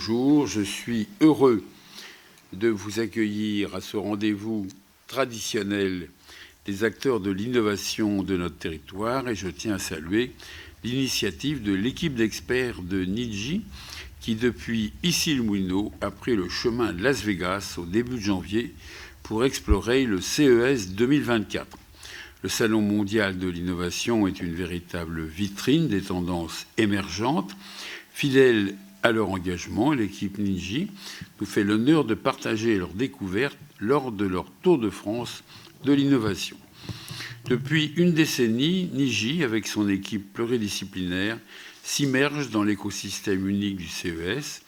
bonjour. Je suis heureux de vous accueillir à ce rendez-vous traditionnel des acteurs de l'innovation de notre territoire et je tiens à saluer l'initiative de l'équipe d'experts de Nidji qui, depuis Issy-les-Moulineaux, a pris le chemin de Las Vegas au début de janvier pour explorer le CES 2024. Le Salon mondial de l'innovation est une véritable vitrine des tendances émergentes. Fidèle à leur engagement, l'équipe Nidji nous fait l'honneur de partager leurs découvertes lors de leur Tour de France de l'innovation. Depuis une décennie, Nidji, avec son équipe pluridisciplinaire, s'immerge dans l'écosystème unique du CES,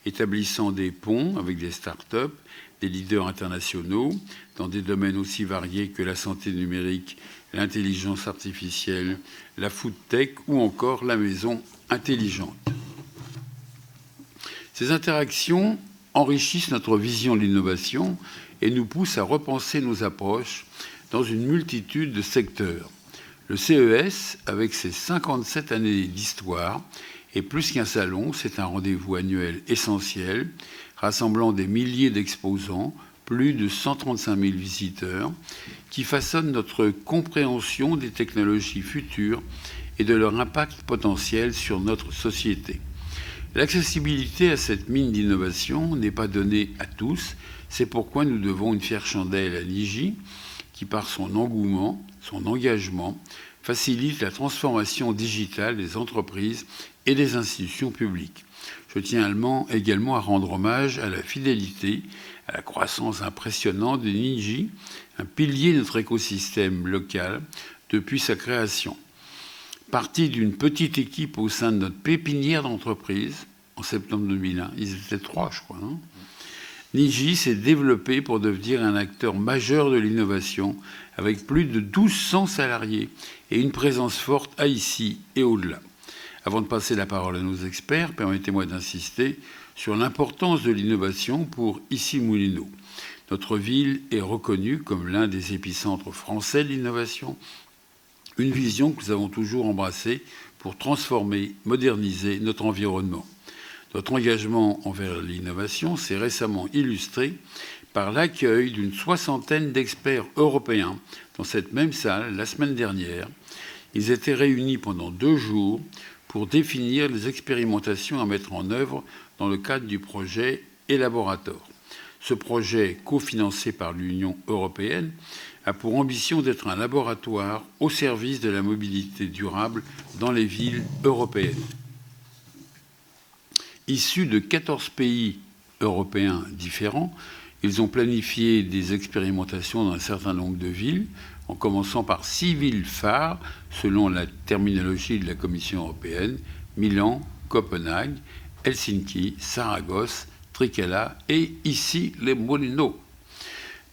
établissant des ponts avec des start-up, des leaders internationaux, dans des domaines aussi variés que la santé numérique, l'intelligence artificielle, la food tech ou encore la maison intelligente. Ces interactions enrichissent notre vision de l'innovation et nous poussent à repenser nos approches dans une multitude de secteurs. Le CES, avec ses 57 années d'histoire, est plus qu'un salon, c'est un rendez-vous annuel essentiel, rassemblant des milliers d'exposants, plus de 135 000 visiteurs, qui façonnent notre compréhension des technologies futures et de leur impact potentiel sur notre société. L'accessibilité à cette mine d'innovation n'est pas donnée à tous. C'est pourquoi nous devons une fière chandelle à Nidji, qui, par son engouement, son engagement, facilite la transformation digitale des entreprises et des institutions publiques. Je tiens également à rendre hommage à la fidélité, à la croissance impressionnante de Nidji, un pilier de notre écosystème local depuis sa création. Parti d'une petite équipe au sein de notre pépinière d'entreprise en septembre 2001. Ils étaient 3, je crois. Nidji s'est développé pour devenir un acteur majeur de l'innovation avec plus de 1200 salariés et une présence forte à Issy et au-delà. Avant de passer la parole à nos experts, permettez-moi d'insister sur l'importance de l'innovation pour Issy-les-Moulineaux. Notre ville est reconnue comme l'un des épicentres français de l'innovation. Une vision que nous avons toujours embrassée pour transformer, moderniser notre environnement. Notre engagement envers l'innovation s'est récemment illustré par l'accueil d'une 60aine d'experts européens dans cette même salle la semaine dernière. Ils étaient réunis pendant 2 jours pour définir les expérimentations à mettre en œuvre dans le cadre du projet Elaborator. Ce projet, cofinancé par l'Union européenne, a pour ambition d'être un laboratoire au service de la mobilité durable dans les villes européennes. Issus de 14 pays européens différents, ils ont planifié des expérimentations dans un certain nombre de villes, en commençant par 6 villes phares, selon la terminologie de la Commission européenne: Milan, Copenhague, Helsinki, Saragosse, Trikala et Issy-les-Moulineaux.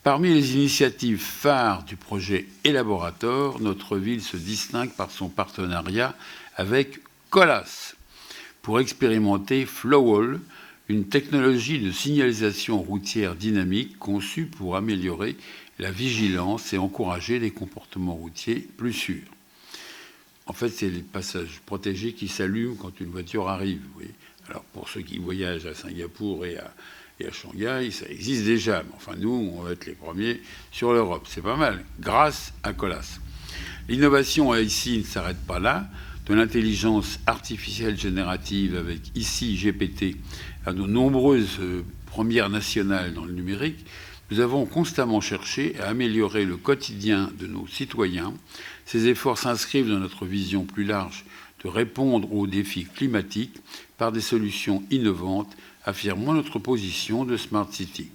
Parmi les initiatives phares du projet Elaborator, notre ville se distingue par son partenariat avec Colas pour expérimenter Flowall, une technologie de signalisation routière dynamique conçue pour améliorer la vigilance et encourager les comportements routiers plus sûrs. En fait, c'est les passages protégés qui s'allument quand une voiture arrive. Oui. Alors, pour ceux qui voyagent à Singapour et à Shanghai, ça existe déjà. Mais enfin, nous, on va être les premiers sur l'Europe. C'est pas mal, grâce à Colas. L'innovation ici ne s'arrête pas là. De l'intelligence artificielle générative avec Issy GPT à nos nombreuses premières nationales dans le numérique, nous avons constamment cherché à améliorer le quotidien de nos citoyens. Ces efforts s'inscrivent dans notre vision plus large de répondre aux défis climatiques par des solutions innovantes, affirmant notre position de Smart City.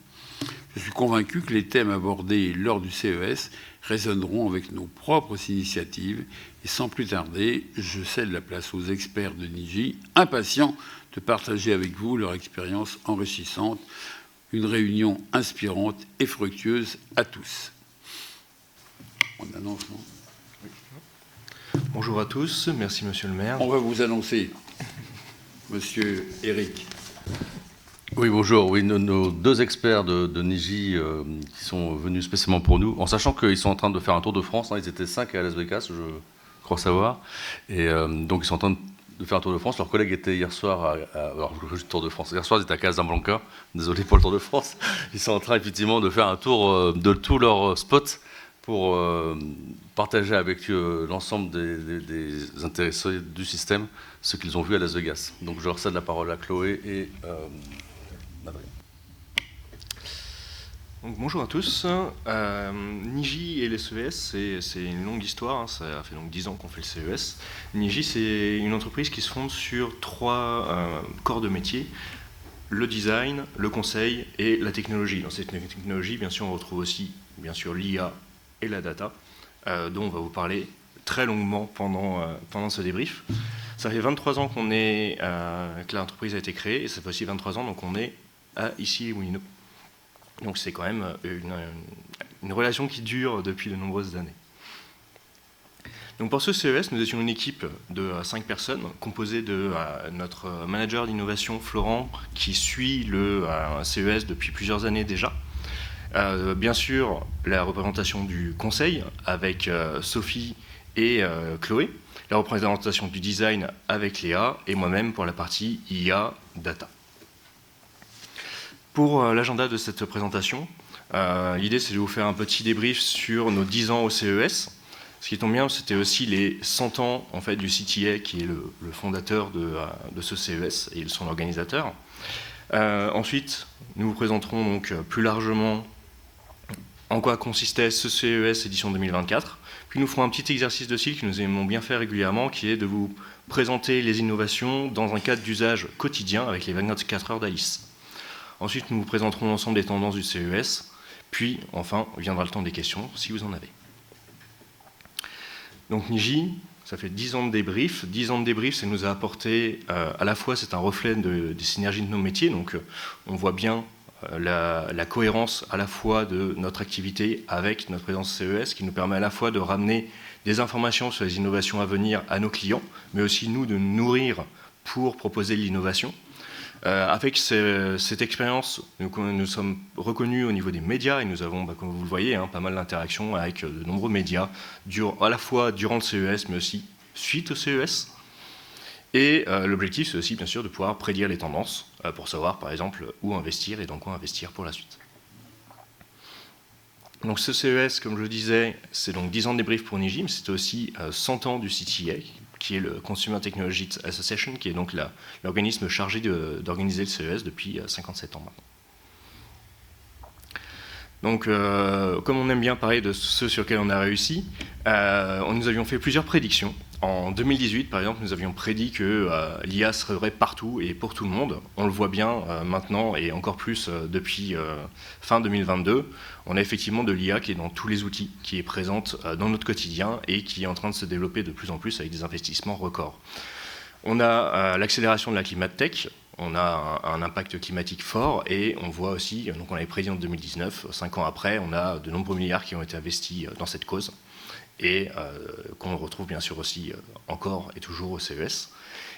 Je suis convaincu que les thèmes abordés lors du CES résonneront avec nos propres initiatives. Et sans plus tarder, je cède la place aux experts de Nidji, impatients de partager avec vous leur expérience enrichissante. Une réunion inspirante et fructueuse à tous. On annonce, non ? Bonjour à tous, merci Monsieur le maire. On va vous annoncer, Monsieur Eric. Oui, bonjour. Oui, nos 2 experts de Nidji qui sont venus spécialement pour nous, en sachant qu'ils sont en train de faire un tour de France. Ils étaient 5 à Las Vegas, je crois savoir. Et donc, ils sont en train de faire un Tour de France. Leurs collègues étaient hier soir alors je joue Tour de France. Hier soir, ils étaient à Casablanca. Désolé pour le Tour de France. Ils sont en train effectivement de faire un tour de tous leurs spots pour partager avec l'ensemble des intéressés du système ce qu'ils ont vu à Las Vegas. Donc je recède la parole à Chloé et Adrien. Donc, bonjour à tous. Niji et le CES, c'est une longue histoire. Hein. Ça fait donc 10 ans qu'on fait le CES. Niji, c'est une entreprise qui se fonde sur 3 corps de métier: le design, le conseil et la technologie. Dans cette technologie, bien sûr, on retrouve aussi l'IA et la data, dont on va vous parler très longuement pendant ce débrief. Ça fait 23 ans que l'entreprise a été créée, et ça fait aussi 23 ans donc on est à Issy-les-Moulineaux. Donc c'est quand même une relation qui dure depuis de nombreuses années. Donc pour ce CES, nous étions une équipe de 5 personnes, composée de notre manager d'innovation, Florent, qui suit le CES depuis plusieurs années déjà. Bien sûr, la représentation du conseil avec Sophie et Chloé, la représentation du design avec Léa, et moi-même pour la partie IA Data. Pour l'agenda de cette présentation, l'idée c'est de vous faire un petit débrief sur nos 10 ans au CES. Ce qui tombe bien, c'était aussi les 100 ans en fait, du CTA, qui est le fondateur de ce CES et son organisateur. Ensuite, nous vous présenterons donc plus largement en quoi consistait ce CES édition 2024. Puis nous ferons un petit exercice de style que nous aimons bien faire régulièrement, qui est de vous présenter les innovations dans un cadre d'usage quotidien avec les 24 heures d'Alice. Ensuite, nous vous présenterons l'ensemble des tendances du CES, puis enfin viendra le temps des questions, si vous en avez. Donc Niji, ça fait 10 ans de débrief. 10 ans de débrief, ça nous a apporté, à la fois c'est un reflet des synergies de nos métiers, donc on voit bien la cohérence à la fois de notre activité avec notre présence CES, qui nous permet à la fois de ramener des informations sur les innovations à venir à nos clients, mais aussi nous de nous nourrir pour proposer de l'innovation. Avec cette expérience, nous sommes reconnus au niveau des médias et nous avons, comme vous le voyez, pas mal d'interactions avec de nombreux médias, à la fois durant le CES, mais aussi suite au CES. Et l'objectif, c'est aussi, bien sûr, de pouvoir prédire les tendances pour savoir, par exemple, où investir et dans quoi investir pour la suite. Donc ce CES, comme je le disais, c'est donc 10 ans de débrief pour Niji, mais c'est aussi 100 ans du CTA, qui est le Consumer Technology Association, qui est donc l'organisme chargé d'organiser le CES depuis 57 ans maintenant. Donc, comme on aime bien parler de ceux sur lesquels on a réussi, nous avions fait plusieurs prédictions. En 2018, par exemple, nous avions prédit que l'IA serait partout et pour tout le monde. On le voit bien maintenant, et encore plus depuis fin 2022. On a effectivement de l'IA qui est dans tous les outils, qui est présente dans notre quotidien et qui est en train de se développer de plus en plus avec des investissements records. On a l'accélération de la climate tech. On a un impact climatique fort et on voit aussi, donc on l'avait prédit en 2019, 5 ans après, on a de nombreux milliards qui ont été investis dans cette cause et qu'on retrouve bien sûr aussi encore et toujours au CES.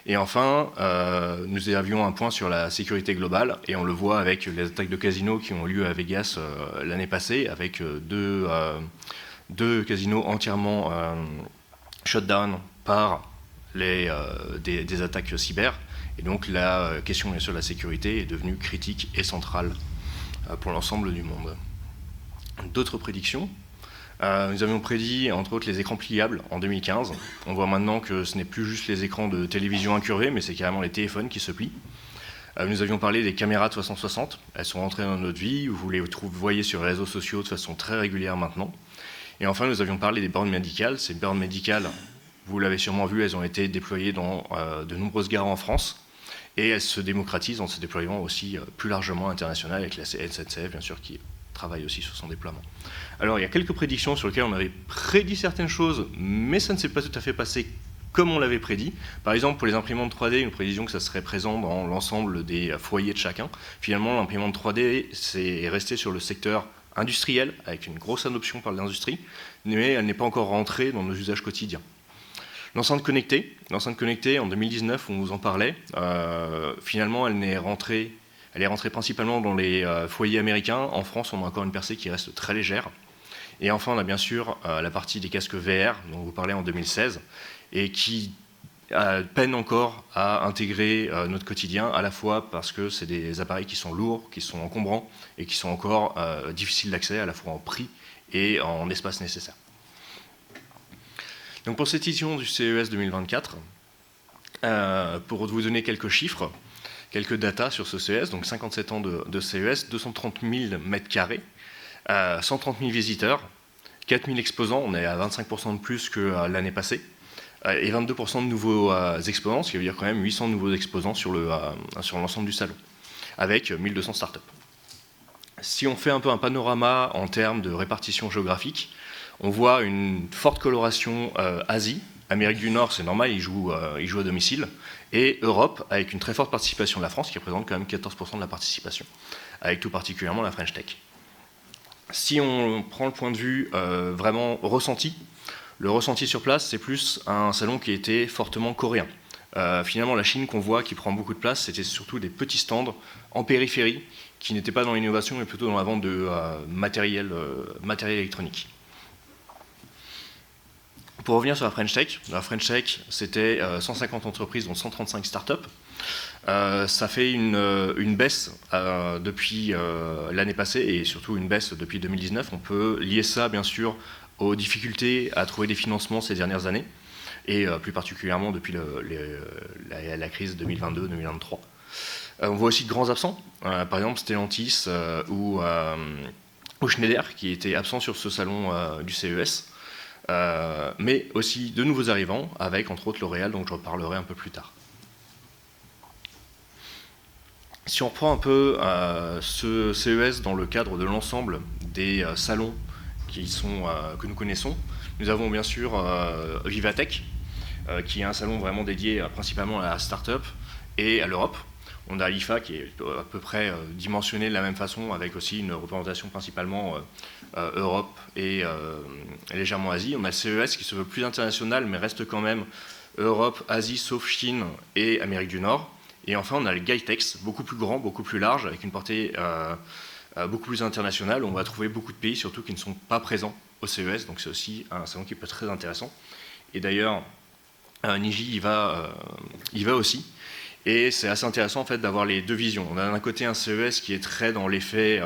Et enfin, nous avions un point sur la sécurité globale et on le voit avec les attaques de casinos qui ont lieu à Vegas l'année passée, avec deux casinos entièrement shut down par des attaques cyber. Et donc la question bien sûr de la sécurité est devenue critique et centrale pour l'ensemble du monde. D'autres prédictions. Nous avions prédit entre autres les écrans pliables en 2015. On voit maintenant que ce n'est plus juste les écrans de télévision incurvés, mais c'est carrément les téléphones qui se plient. Nous avions parlé des caméras de 360. Elles sont rentrées dans notre vie. Vous les voyez sur les réseaux sociaux de façon très régulière maintenant. Et enfin, nous avions parlé des bornes médicales. Ces bornes médicales, vous l'avez sûrement vu, elles ont été déployées dans de nombreuses gares en France. Et elles se démocratisent en se déployant aussi plus largement international avec la SNCF, bien sûr, qui travaille aussi sur son déploiement. Alors, il y a quelques prédictions sur lesquelles on avait prédit certaines choses, mais ça ne s'est pas tout à fait passé comme on l'avait prédit. Par exemple, pour les imprimantes 3D, nous prédisions que ça serait présent dans l'ensemble des foyers de chacun. Finalement, l'imprimante 3D est restée sur le secteur industriel, avec une grosse adoption par l'industrie, mais elle n'est pas encore rentrée dans nos usages quotidiens. L'enceinte connectée, en 2019, on vous en parlait. Finalement, elle est rentrée principalement dans les foyers américains. En France, on a encore une percée qui reste très légère. Et enfin, on a bien sûr la partie des casques VR, dont vous parlez en 2016, et qui peinent encore à intégrer notre quotidien, à la fois parce que c'est des appareils qui sont lourds, qui sont encombrants et qui sont encore difficiles d'accès, à la fois en prix et en espace nécessaire. Donc pour cette édition du CES 2024, pour vous donner quelques chiffres, quelques datas sur ce CES, donc 57 ans de CES, 230 000 mètres carrés, 130 000 visiteurs, 4 000 exposants, on est à 25% de plus que l'année passée, et 22% de nouveaux exposants, ce qui veut dire quand même 800 nouveaux exposants sur l'ensemble du salon, avec 1200 startups. Si on fait un peu un panorama en termes de répartition géographique, on voit une forte coloration Asie, Amérique du Nord, c'est normal, ils jouent à domicile, et Europe, avec une très forte participation de la France, qui représente quand même 14% de la participation, avec tout particulièrement la French Tech. Si on prend le point de vue vraiment ressenti, le ressenti sur place, c'est plus un salon qui était fortement coréen. Finalement, la Chine qu'on voit, qui prend beaucoup de place, c'était surtout des petits stands en périphérie, qui n'étaient pas dans l'innovation, mais plutôt dans la vente de matériel électronique. Pour revenir sur la French Tech, c'était 150 entreprises, dont 135 startups. Ça fait une baisse depuis l'année passée, et surtout une baisse depuis 2019. On peut lier ça, bien sûr, aux difficultés à trouver des financements ces dernières années, et plus particulièrement depuis la crise 2022-2023. On voit aussi de grands absents, par exemple Stellantis ou Schneider, qui étaient absents sur ce salon du CES. Mais aussi de nouveaux arrivants, avec entre autres L'Oréal, dont je reparlerai un peu plus tard. Si on reprend un peu ce CES dans le cadre de l'ensemble des salons que nous connaissons, nous avons bien sûr Vivatech, qui est un salon vraiment dédié principalement à la start-up et à l'Europe. On a l'IFA qui est à peu près dimensionné de la même façon, avec aussi une représentation principalement Europe et légèrement Asie. On a le CES qui se veut plus international, mais reste quand même Europe, Asie, sauf Chine et Amérique du Nord. Et enfin, on a le GITEX, beaucoup plus grand, beaucoup plus large, avec une portée beaucoup plus internationale. On va trouver beaucoup de pays, surtout qui ne sont pas présents au CES, donc c'est aussi un salon qui peut être très intéressant. Et d'ailleurs, Niji y va aussi. Et c'est assez intéressant en fait d'avoir les deux visions. On a d'un côté un CES qui est très dans l'effet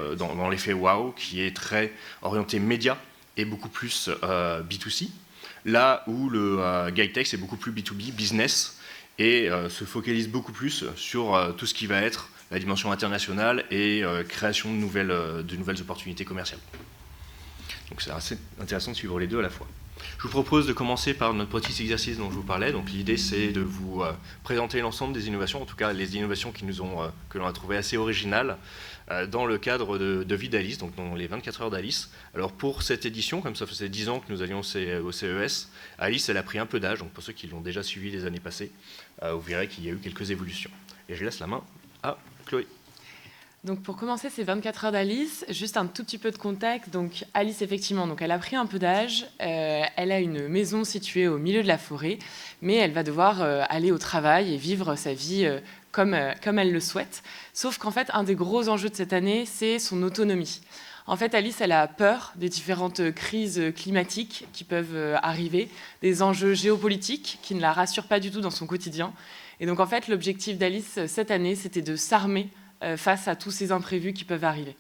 wow, qui est très orienté média et beaucoup plus B2C, là où le GITEX est beaucoup plus B2B, business, et se focalise beaucoup plus sur tout ce qui va être la dimension internationale et création de nouvelles opportunités commerciales. Donc c'est assez intéressant de suivre les deux à la fois. Je vous propose de commencer par notre petit exercice dont je vous parlais. Donc l'idée, c'est de vous présenter l'ensemble des innovations, en tout cas les innovations que l'on a trouvées assez originales dans le cadre de Vie d'Alice, donc dans les 24 heures d'Alice. Alors pour cette édition, comme ça faisait 10 ans que nous allions au CES, Alice, elle a pris un peu d'âge, donc pour ceux qui l'ont déjà suivi les années passées, vous verrez qu'il y a eu quelques évolutions. Et je laisse la main à Chloé. Donc pour commencer ces 24 heures d'Alice, juste un tout petit peu de contexte. Donc Alice, effectivement, donc elle a pris un peu d'âge, elle a une maison située au milieu de la forêt, mais elle va devoir aller au travail et vivre sa vie comme elle le souhaite. Sauf qu'en fait, un des gros enjeux de cette année, c'est son autonomie. En fait, Alice, elle a peur des différentes crises climatiques qui peuvent arriver, des enjeux géopolitiques qui ne la rassurent pas du tout dans son quotidien. Et donc en fait, l'objectif d'Alice cette année, c'était de s'armer face à tous ces imprévus qui peuvent arriver.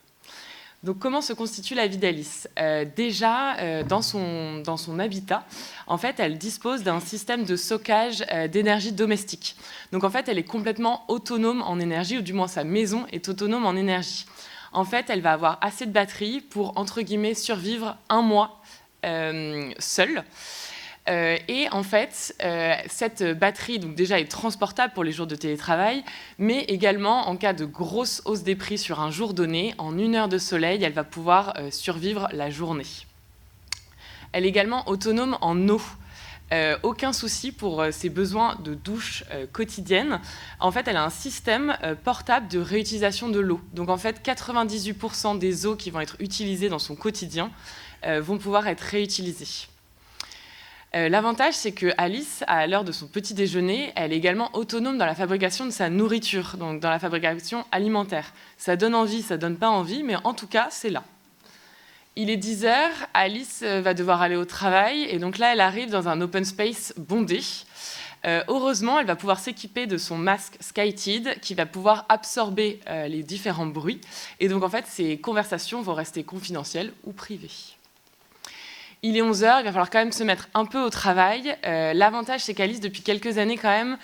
Donc, comment se constitue la vie d'Alice ? Déjà, dans son habitat, en fait, elle dispose d'un système de stockage d'énergie domestique. Donc, en fait, elle est complètement autonome en énergie, ou du moins sa maison est autonome en énergie. En fait, elle va avoir assez de batterie pour, entre guillemets, survivre un mois seule. Et en fait, cette batterie, donc déjà, est transportable pour les jours de télétravail, mais également, en cas de grosse hausse des prix sur un jour donné, en 1 heure de soleil, elle va pouvoir survivre la journée. Elle est également autonome en eau. Aucun souci pour ses besoins de douche quotidienne. En fait, elle a un système portable de réutilisation de l'eau. Donc, en fait, 98% des eaux qui vont être utilisées dans son quotidien vont pouvoir être réutilisées. L'avantage, c'est que Alice, à l'heure de son petit déjeuner, elle est également autonome dans la fabrication de sa nourriture, donc dans la fabrication alimentaire. Ça donne envie, ça donne pas envie, mais en tout cas, c'est là. Il est 10h, Alice va devoir aller au travail, et donc là, elle arrive dans un open space bondé. Heureusement, elle va pouvoir s'équiper de son masque SkyTeed qui va pouvoir absorber les différents bruits. Et donc, en fait, ces conversations vont rester confidentielles ou privées. Il est 11h, il va falloir quand même se mettre un peu au travail. L'avantage, c'est qu'Alice, depuis quelques années quand même,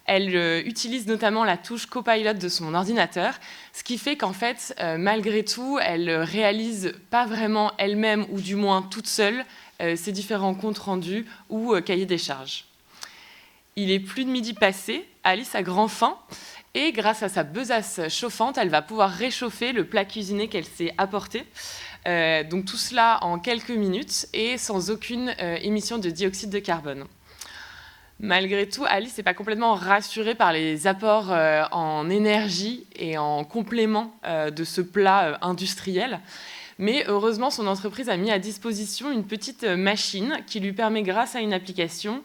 elle utilise notamment la touche Copilot de son ordinateur, ce qui fait qu'en fait, malgré tout, elle réalise pas vraiment elle-même, ou du moins toute seule, ses différents comptes rendus ou cahiers des charges. Il est plus de midi passé, Alice a grand faim, et grâce à sa besace chauffante, elle va pouvoir réchauffer le plat cuisiné qu'elle s'est apporté. Donc tout cela en quelques minutes et sans aucune émission de dioxyde de carbone. Malgré tout, Alice n'est pas complètement rassurée par les apports en énergie et en complément de ce plat industriel. Mais heureusement, son entreprise a mis à disposition une petite machine qui lui permet, grâce à une application,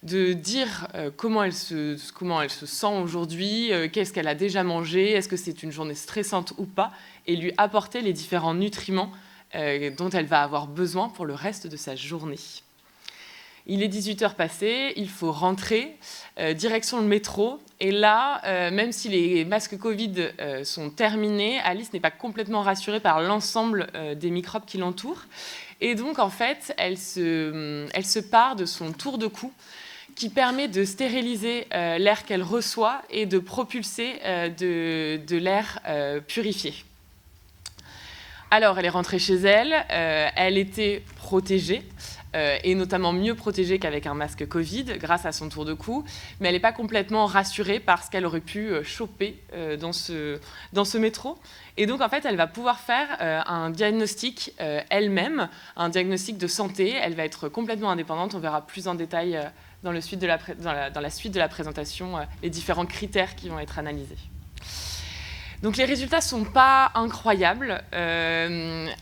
de dire comment elle se sent aujourd'hui, qu'est-ce qu'elle a déjà mangé, est-ce que c'est une journée stressante ou pas, et lui apporter les différents nutriments dont elle va avoir besoin pour le reste de sa journée. Il est 18h passé, il faut rentrer, direction le métro. Et là, même si les masques Covid sont terminés, Alice n'est pas complètement rassurée par l'ensemble des microbes qui l'entourent. Et donc, en fait, elle se pare de son tour de cou qui permet de stériliser l'air qu'elle reçoit et de propulser de l'air purifié. Alors, elle est rentrée chez elle, elle était protégée, et notamment mieux protégée qu'avec un masque Covid, grâce à son tour de cou, mais elle n'est pas complètement rassurée par ce qu'elle aurait pu choper dans ce métro. Et donc, en fait, elle va pouvoir faire un diagnostic elle-même, un diagnostic de santé. Elle va être complètement indépendante, on verra plus en détail dans la suite de la présentation les différents critères qui vont être analysés. Donc les résultats ne sont pas incroyables.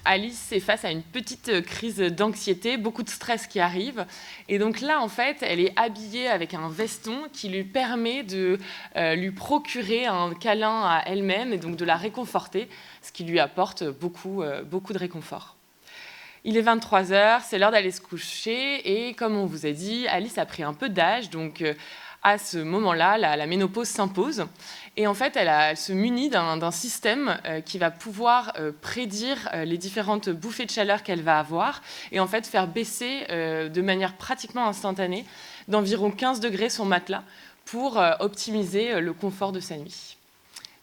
Alice est face à une petite crise d'anxiété, beaucoup de stress qui arrive. Et donc là, en fait, elle est habillée avec un veston qui lui permet de lui procurer un câlin à elle-même et donc de la réconforter, ce qui lui apporte beaucoup de réconfort. Il est 23h, c'est l'heure d'aller se coucher. Et comme on vous a dit, Alice a pris un peu d'âge, donc à ce moment-là, la ménopause s'impose. Et en fait, elle se munit d'un système qui va pouvoir prédire les différentes bouffées de chaleur qu'elle va avoir et en fait faire baisser de manière pratiquement instantanée d'environ 15 degrés son matelas pour optimiser le confort de sa nuit.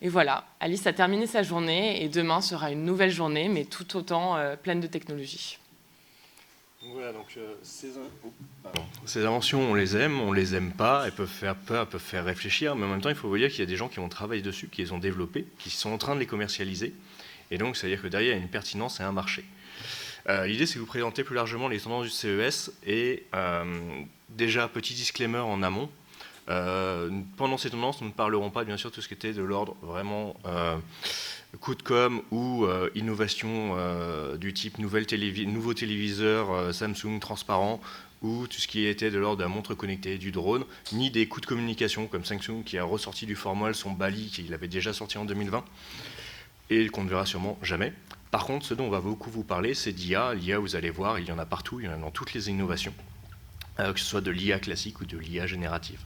Et voilà, Alice a terminé sa journée et demain sera une nouvelle journée, mais tout autant pleine de technologie. Voilà, donc ces inventions, on les aime pas, elles peuvent faire peur, elles peuvent faire réfléchir, mais en même temps, il faut vous dire qu'il y a des gens qui ont travaillé dessus, qui les ont développés, qui sont en train de les commercialiser, et donc ça veut dire que derrière, il y a une pertinence et un marché. L'idée, c'est de vous présenter plus largement les tendances du CES, et déjà, petit disclaimer en amont, pendant ces tendances, nous ne parlerons pas, bien sûr, de tout ce qui était de l'ordre vraiment coup de com ou innovation du type nouveau téléviseur Samsung transparent ou tout ce qui était de l'ordre de la montre connectée, du drone, ni des coups de communication comme Samsung qui a ressorti du formol son Bali qu'il avait déjà sorti en 2020 et qu'on ne verra sûrement jamais. Par contre, ce dont on va beaucoup vous parler, c'est d'IA. L'IA, vous allez voir, il y en a partout, il y en a dans toutes les innovations, que ce soit de l'IA classique ou de l'IA générative.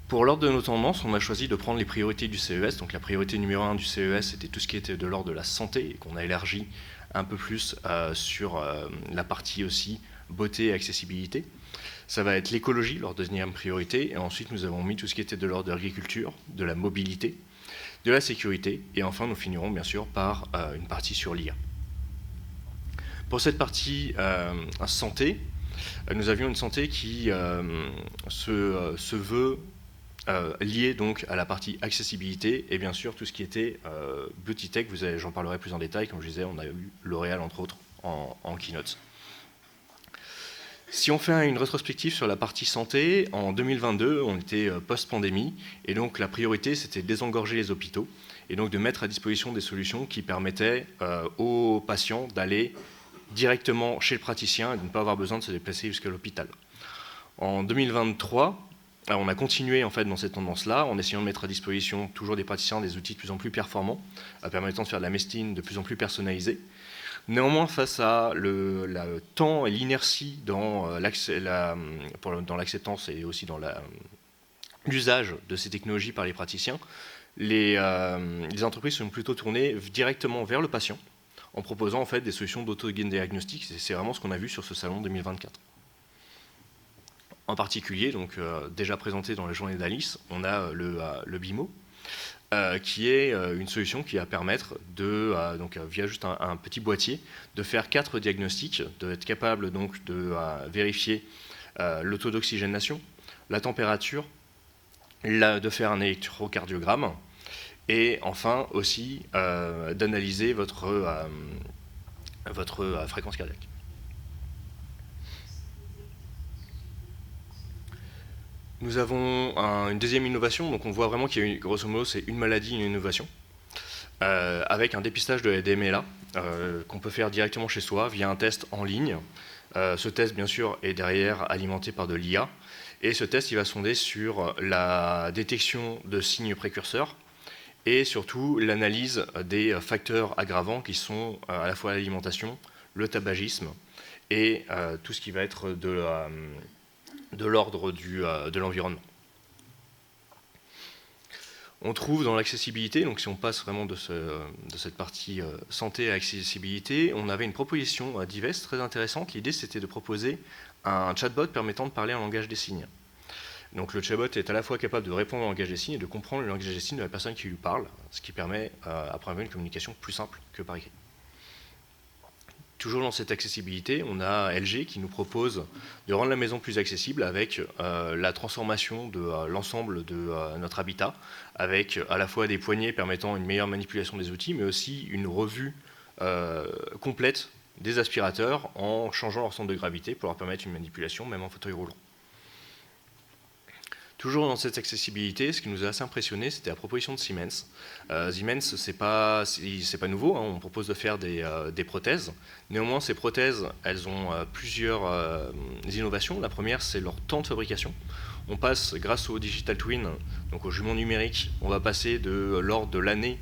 Pour l'ordre de nos tendances, on a choisi de prendre les priorités du CES. Donc la priorité numéro 1 du CES, c'était tout ce qui était de l'ordre de la santé, et qu'on a élargi un peu plus sur la partie aussi beauté et accessibilité. Ça va être l'écologie, leur deuxième priorité, et ensuite nous avons mis tout ce qui était de l'ordre de l'agriculture, de la mobilité, de la sécurité, et enfin nous finirons bien sûr par une partie sur l'IA. Pour cette partie santé, nous avions une santé qui se veut lié donc à la partie accessibilité et bien sûr tout ce qui était beauty tech, j'en parlerai plus en détail, comme je disais, on a eu L'Oréal entre autres en keynote. Si on fait une rétrospective sur la partie santé, en 2022, on était post-pandémie et donc la priorité c'était de désengorger les hôpitaux et donc de mettre à disposition des solutions qui permettaient aux patients d'aller directement chez le praticien et de ne pas avoir besoin de se déplacer jusqu'à l'hôpital. En 2023, on a continué en fait dans cette tendance-là, en essayant de mettre à disposition toujours des praticiens des outils de plus en plus performants, permettant de faire de la médecine de plus en plus personnalisée. Néanmoins, face à le temps et l'inertie dans l'acceptance et aussi dans l'usage de ces technologies par les praticiens, les entreprises sont plutôt tournées directement vers le patient en proposant en fait des solutions d'autodiagnostic. C'est vraiment ce qu'on a vu sur ce salon 2024. En particulier, donc, déjà présenté dans la journée d'Alice, on a le BIMO, qui est une solution qui va permettre donc, via juste un petit boîtier, de faire 4 diagnostics, d'être capable donc, de vérifier le taux d'oxygénation, la température, de faire un électrocardiogramme, et enfin aussi d'analyser votre fréquence cardiaque. Nous avons une deuxième innovation, donc on voit vraiment qu'il y a eu, grosso modo, c'est une maladie, une innovation, avec un dépistage de la DMLA qu'on peut faire directement chez soi via un test en ligne. Ce test, bien sûr, est derrière alimenté par de l'IA, et ce test, il va sonder sur la détection de signes précurseurs et surtout l'analyse des facteurs aggravants qui sont à la fois l'alimentation, le tabagisme et tout ce qui va être de l'ordre de l'environnement. On trouve dans l'accessibilité, donc si on passe vraiment de cette partie santé à accessibilité, on avait une proposition d'Yves très intéressante. L'idée, c'était de proposer un chatbot permettant de parler en langage des signes. Donc le chatbot est à la fois capable de répondre en langage des signes et de comprendre le langage des signes de la personne qui lui parle, ce qui permet après une communication plus simple que par écrit. Toujours dans cette accessibilité, on a LG qui nous propose de rendre la maison plus accessible avec la transformation de l'ensemble de notre habitat, avec à la fois des poignées permettant une meilleure manipulation des outils, mais aussi une revue complète des aspirateurs en changeant leur centre de gravité pour leur permettre une manipulation, même en fauteuil roulant. Toujours dans cette accessibilité, ce qui nous a assez impressionné, c'était la proposition de Siemens. Siemens, c'est pas nouveau, hein, on propose de faire des prothèses. Néanmoins, ces prothèses, elles ont plusieurs innovations. La première, c'est leur temps de fabrication. On passe, grâce au Digital Twin, donc au jumeau numérique, on va passer de l'ordre de l'année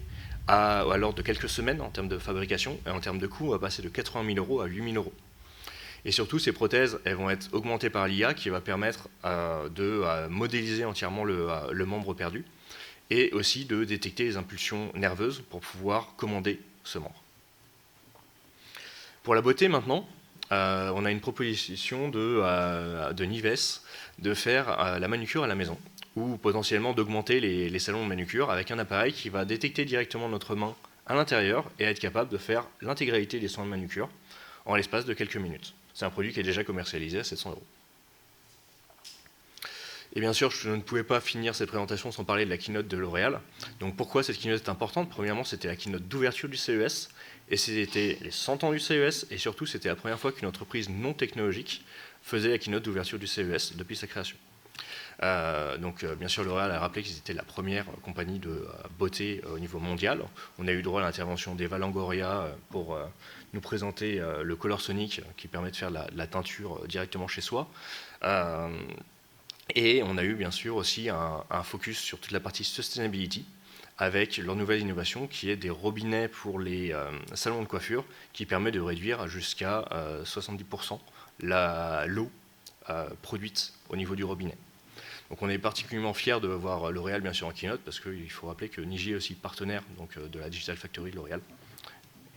à l'ordre de quelques semaines en termes de fabrication, et en termes de coût, on va passer de 80 000 € à 8 000 €. Et surtout, ces prothèses, elles vont être augmentées par l'IA qui va permettre de modéliser entièrement le membre perdu et aussi de détecter les impulsions nerveuses pour pouvoir commander ce membre. Pour la beauté maintenant, on a une proposition de Nives de faire la manucure à la maison ou potentiellement d'augmenter les salons de manucure avec un appareil qui va détecter directement notre main à l'intérieur et être capable de faire l'intégralité des soins de manucure en l'espace de quelques minutes. C'est un produit qui est déjà commercialisé à 700 €. Et bien sûr, je ne pouvais pas finir cette présentation sans parler de la keynote de L'Oréal. Donc pourquoi cette keynote est importante? Premièrement, c'était la keynote d'ouverture du CES, et c'était les 100 ans du CES, et surtout, c'était la première fois qu'une entreprise non technologique faisait la keynote d'ouverture du CES depuis sa création. Bien sûr, L'Oréal a rappelé qu'ils étaient la première compagnie de beauté au niveau mondial. On a eu droit à l'intervention d'Eva Longoria pour nous présenter le Color Sonic qui permet de faire la teinture directement chez soi. Et on a eu bien sûr aussi un focus sur toute la partie sustainability avec leur nouvelle innovation qui est des robinets pour les salons de coiffure qui permet de réduire jusqu'à 70% l'eau produite au niveau du robinet. Donc on est particulièrement fiers de voir L'Oréal bien sûr en keynote parce qu'il faut rappeler que Niji est aussi partenaire donc, de la Digital Factory de L'Oréal.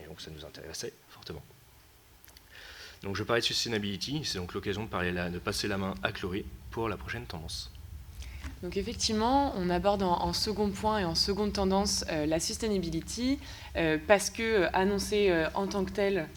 Et donc ça nous intéressait fortement. Donc je parlais de sustainability, c'est donc l'occasion de passer la main à Chloé pour la prochaine tendance. Donc effectivement, on aborde en second point et en seconde tendance la sustainability parce que annoncé en tant que tel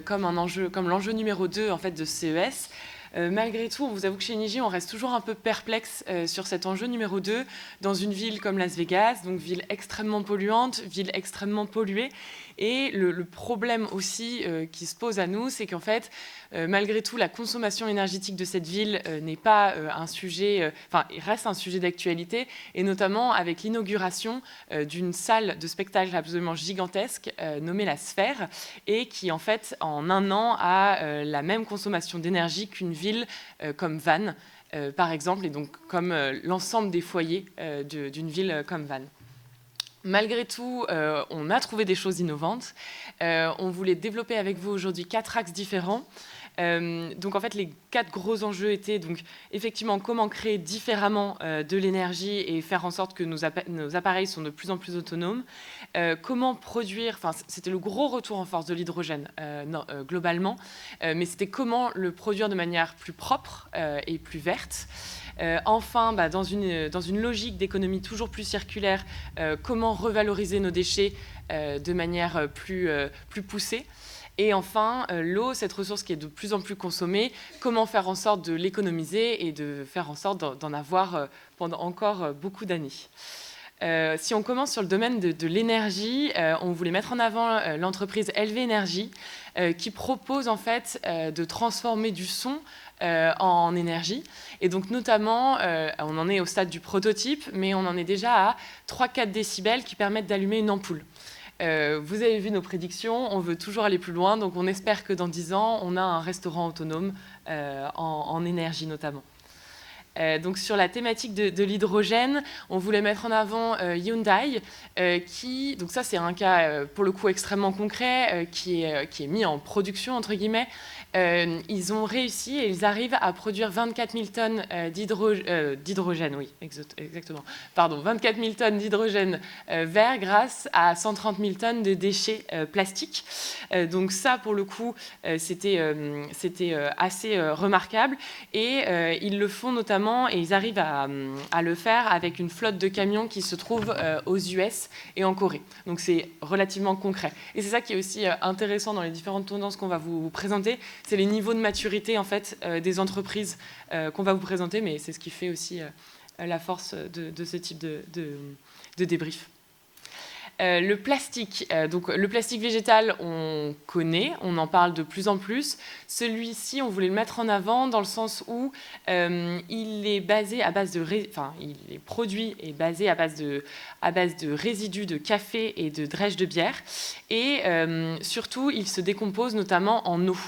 comme un enjeu, comme l'enjeu numéro 2 en fait de CES. Malgré tout, on vous avoue que chez Niji, on reste toujours un peu perplexe sur cet enjeu numéro 2 dans une ville comme Las Vegas, donc ville extrêmement polluante, ville extrêmement polluée. Et le problème aussi qui se pose à nous, c'est qu'en fait, malgré tout, la consommation énergétique de cette ville n'est pas un sujet, il reste un sujet d'actualité, et notamment avec l'inauguration d'une salle de spectacle absolument gigantesque nommée la Sphère, et qui en fait, en un an, a la même consommation d'énergie qu'une ville comme Vannes, par exemple, et donc comme l'ensemble des foyers d'une ville comme Vannes. Malgré tout, on a trouvé des choses innovantes. On voulait développer avec vous aujourd'hui 4 axes différents. Donc en fait, les 4 gros enjeux étaient donc effectivement comment créer différemment de l'énergie et faire en sorte que nos appareils sont de plus en plus autonomes. Comment produire, enfin c'était le gros retour en force de l'hydrogène globalement, mais c'était comment le produire de manière plus propre et plus verte. Enfin, dans une logique d'économie toujours plus circulaire, comment revaloriser nos déchets de manière plus poussée. Et enfin, l'eau, cette ressource qui est de plus en plus consommée, comment faire en sorte de l'économiser et de faire en sorte d'en avoir pendant encore beaucoup d'années. Si on commence sur le domaine de l'énergie, on voulait mettre en avant l'entreprise LV Énergie qui propose en fait de transformer du son en énergie. Et donc notamment, on en est au stade du prototype, mais on en est déjà à 3-4 décibels qui permettent d'allumer une ampoule. Vous avez vu nos prédictions, on veut toujours aller plus loin, donc on espère que dans 10 ans, on a un restaurant autonome en énergie notamment. Donc sur la thématique de l'hydrogène, on voulait mettre en avant Hyundai, donc ça c'est un cas pour le coup extrêmement concret, qui est mis en production entre guillemets. Ils ont réussi et ils arrivent à produire 24 000 tonnes d'hydrogène, oui, exactement. Pardon, 24 000 tonnes d'hydrogène vert grâce à 130 000 tonnes de déchets plastiques. Donc ça, pour le coup, c'était assez remarquable. Et ils le font notamment, et ils arrivent à le faire avec une flotte de camions qui se trouve aux US et en Corée. Donc c'est relativement concret. Et c'est ça qui est aussi intéressant dans les différentes tendances qu'on va vous présenter. C'est les niveaux de maturité en fait, des entreprises qu'on va vous présenter, mais c'est ce qui fait aussi la force de ce type de débrief. Le plastique, donc le plastique végétal, on connaît, on en parle de plus en plus. Celui-ci, on voulait le mettre en avant dans le sens où il est basé à base il est produit et basé à base de résidus de café et de drèche de bière. Et surtout, il se décompose notamment en eau.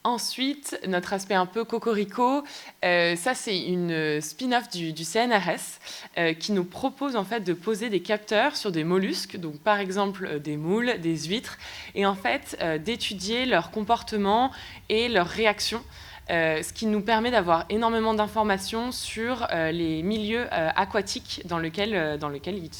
Ensuite, notre aspect un peu cocorico, ça c'est une spin-off du CNRS qui nous propose en fait de poser des capteurs sur des mollusques, donc par exemple des moules, des huîtres, et en fait d'étudier leur comportement et leurs réactions. Ce qui nous permet d'avoir énormément d'informations sur les milieux aquatiques dans lesquels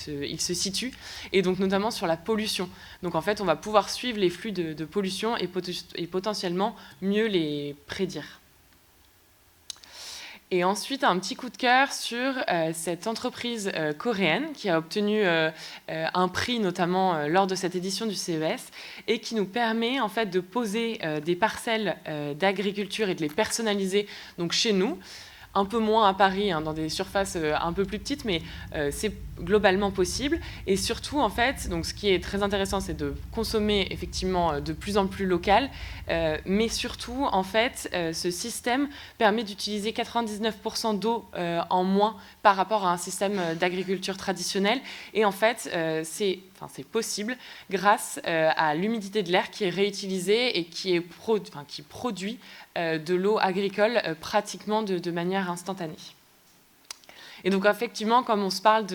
ils se situent, et donc notamment sur la pollution. Donc en fait, on va pouvoir suivre les flux de pollution et potentiellement mieux les prédire. Et ensuite, un petit coup de cœur sur cette entreprise coréenne qui a obtenu un prix notamment lors de cette édition du CES et qui nous permet en fait de poser des parcelles d'agriculture et de les personnaliser donc chez nous. Un peu moins à Paris, dans des surfaces un peu plus petites, mais c'est globalement possible. Et surtout, en fait, donc, ce qui est très intéressant, c'est de consommer effectivement de plus en plus local, mais surtout, en fait, ce système permet d'utiliser 99% d'eau en moins par rapport à un système d'agriculture traditionnel. Et en fait, c'est possible grâce à l'humidité de l'air qui est réutilisée et qui produit de l'eau agricole pratiquement de manière instantanée. Et donc effectivement, comme on se parle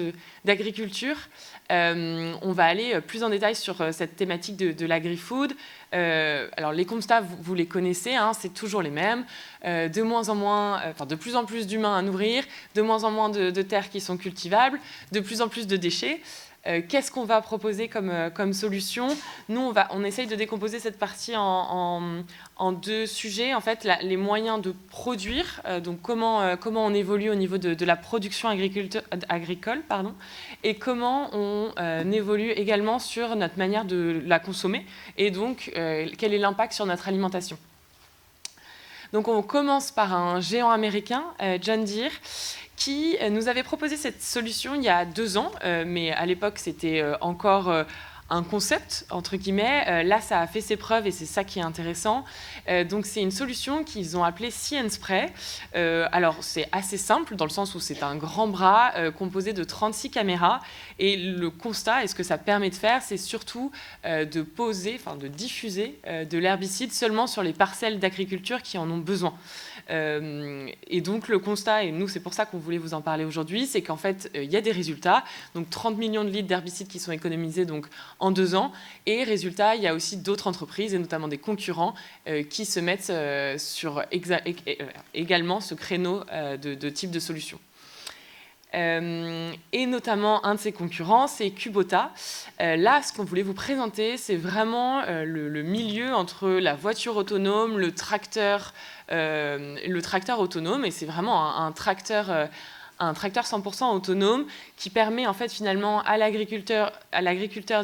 d'agriculture, on va aller plus en détail sur cette thématique de l'agri-food. Alors les constats, vous les connaissez, c'est toujours les mêmes. De plus en plus d'humains à nourrir, de moins en moins de terres qui sont cultivables, de plus en plus de déchets. Qu'est-ce qu'on va proposer comme solution? Nous, on essaye de décomposer cette partie en 2 sujets. En fait, les moyens de produire, donc comment on évolue au niveau de la production agricole, et comment on évolue également sur notre manière de la consommer, et donc quel est l'impact sur notre alimentation. Donc on commence par un géant américain, John Deere, qui nous avait proposé cette solution il y a 2 ans, mais à l'époque c'était encore un concept, entre guillemets. Là, ça a fait ses preuves et c'est ça qui est intéressant. Donc c'est une solution qu'ils ont appelée See & Spray. Alors c'est assez simple dans le sens où c'est un grand bras composé de 36 caméras, et le constat et ce que ça permet de faire, c'est surtout de diffuser de l'herbicide seulement sur les parcelles d'agriculture qui en ont besoin. Et donc le constat, et nous c'est pour ça qu'on voulait vous en parler aujourd'hui, c'est qu'en fait il y a des résultats, donc 30 millions de litres d'herbicides qui sont économisés donc, en 2 ans, et résultat, il y a aussi d'autres entreprises, et notamment des concurrents, qui se mettent sur également ce créneau de type de solution. Et notamment un de ses concurrents, c'est Kubota. Là, ce qu'on voulait vous présenter, c'est vraiment le milieu entre la voiture autonome, le tracteur autonome, et c'est vraiment un tracteur 100% autonome qui permet en fait finalement à l'agriculteur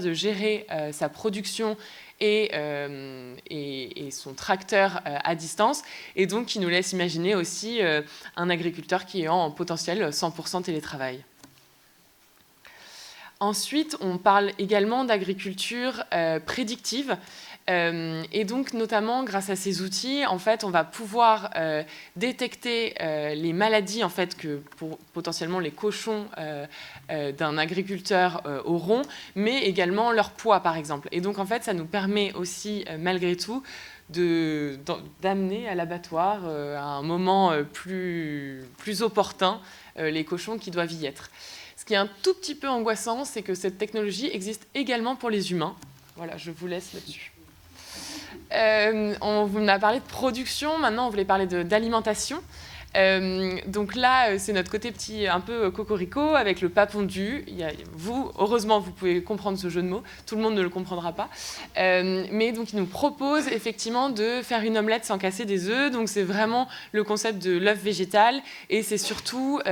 de gérer sa production et son tracteur à distance, et donc qui nous laisse imaginer aussi un agriculteur qui est en potentiel 100% télétravail. Ensuite, on parle également d'agriculture prédictive. Et donc, notamment, grâce à ces outils, en fait, on va pouvoir détecter les maladies en fait, que potentiellement les cochons d'un agriculteur auront, mais également leur poids, par exemple. Et donc, en fait, ça nous permet aussi, malgré tout, d'amener à l'abattoir à un moment plus opportun les cochons qui doivent y être. Ce qui est un tout petit peu angoissant, c'est que cette technologie existe également pour les humains. Voilà, je vous laisse là-dessus. On vous a parlé de production, maintenant on voulait parler d'alimentation. Donc là, c'est notre côté petit un peu cocorico avec le pas pondu. Heureusement, vous pouvez comprendre ce jeu de mots. Tout le monde ne le comprendra pas. Mais donc, il nous propose effectivement de faire une omelette sans casser des œufs. Donc, c'est vraiment le concept de l'œuf végétal. Et c'est surtout,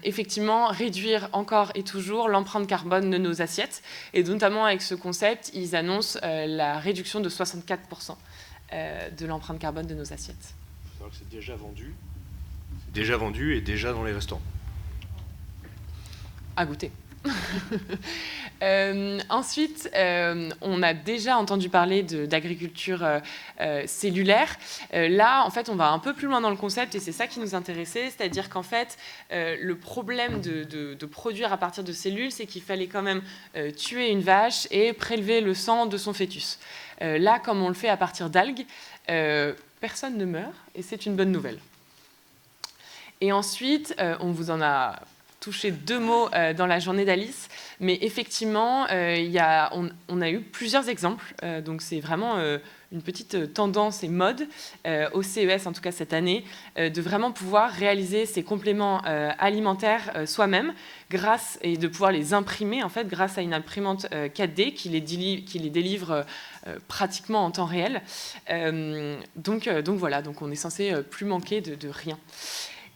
effectivement, réduire encore et toujours l'empreinte carbone de nos assiettes. Et notamment avec ce concept, ils annoncent la réduction de 64% de l'empreinte carbone de nos assiettes. Il faut savoir que c'est déjà vendu et déjà dans les restaurants. À goûter. Ensuite, on a déjà entendu parler d'agriculture cellulaire. Là, en fait, on va un peu plus loin dans le concept et c'est ça qui nous intéressait, c'est-à-dire qu'en fait, le problème de produire à partir de cellules, c'est qu'il fallait quand même tuer une vache et prélever le sang de son fœtus. Là, comme on le fait à partir d'algues, personne ne meurt et c'est une bonne nouvelle. Et ensuite, on vous en a touché 2 mots dans la journée d'Alice, mais effectivement, on a eu plusieurs exemples, donc c'est vraiment une petite tendance et mode au CES, en tout cas cette année, de vraiment pouvoir réaliser ces compléments alimentaires soi-même, et de pouvoir les imprimer en fait, grâce à une imprimante 4D qui les délivre pratiquement en temps réel. Donc voilà, donc on est censé plus manquer de rien.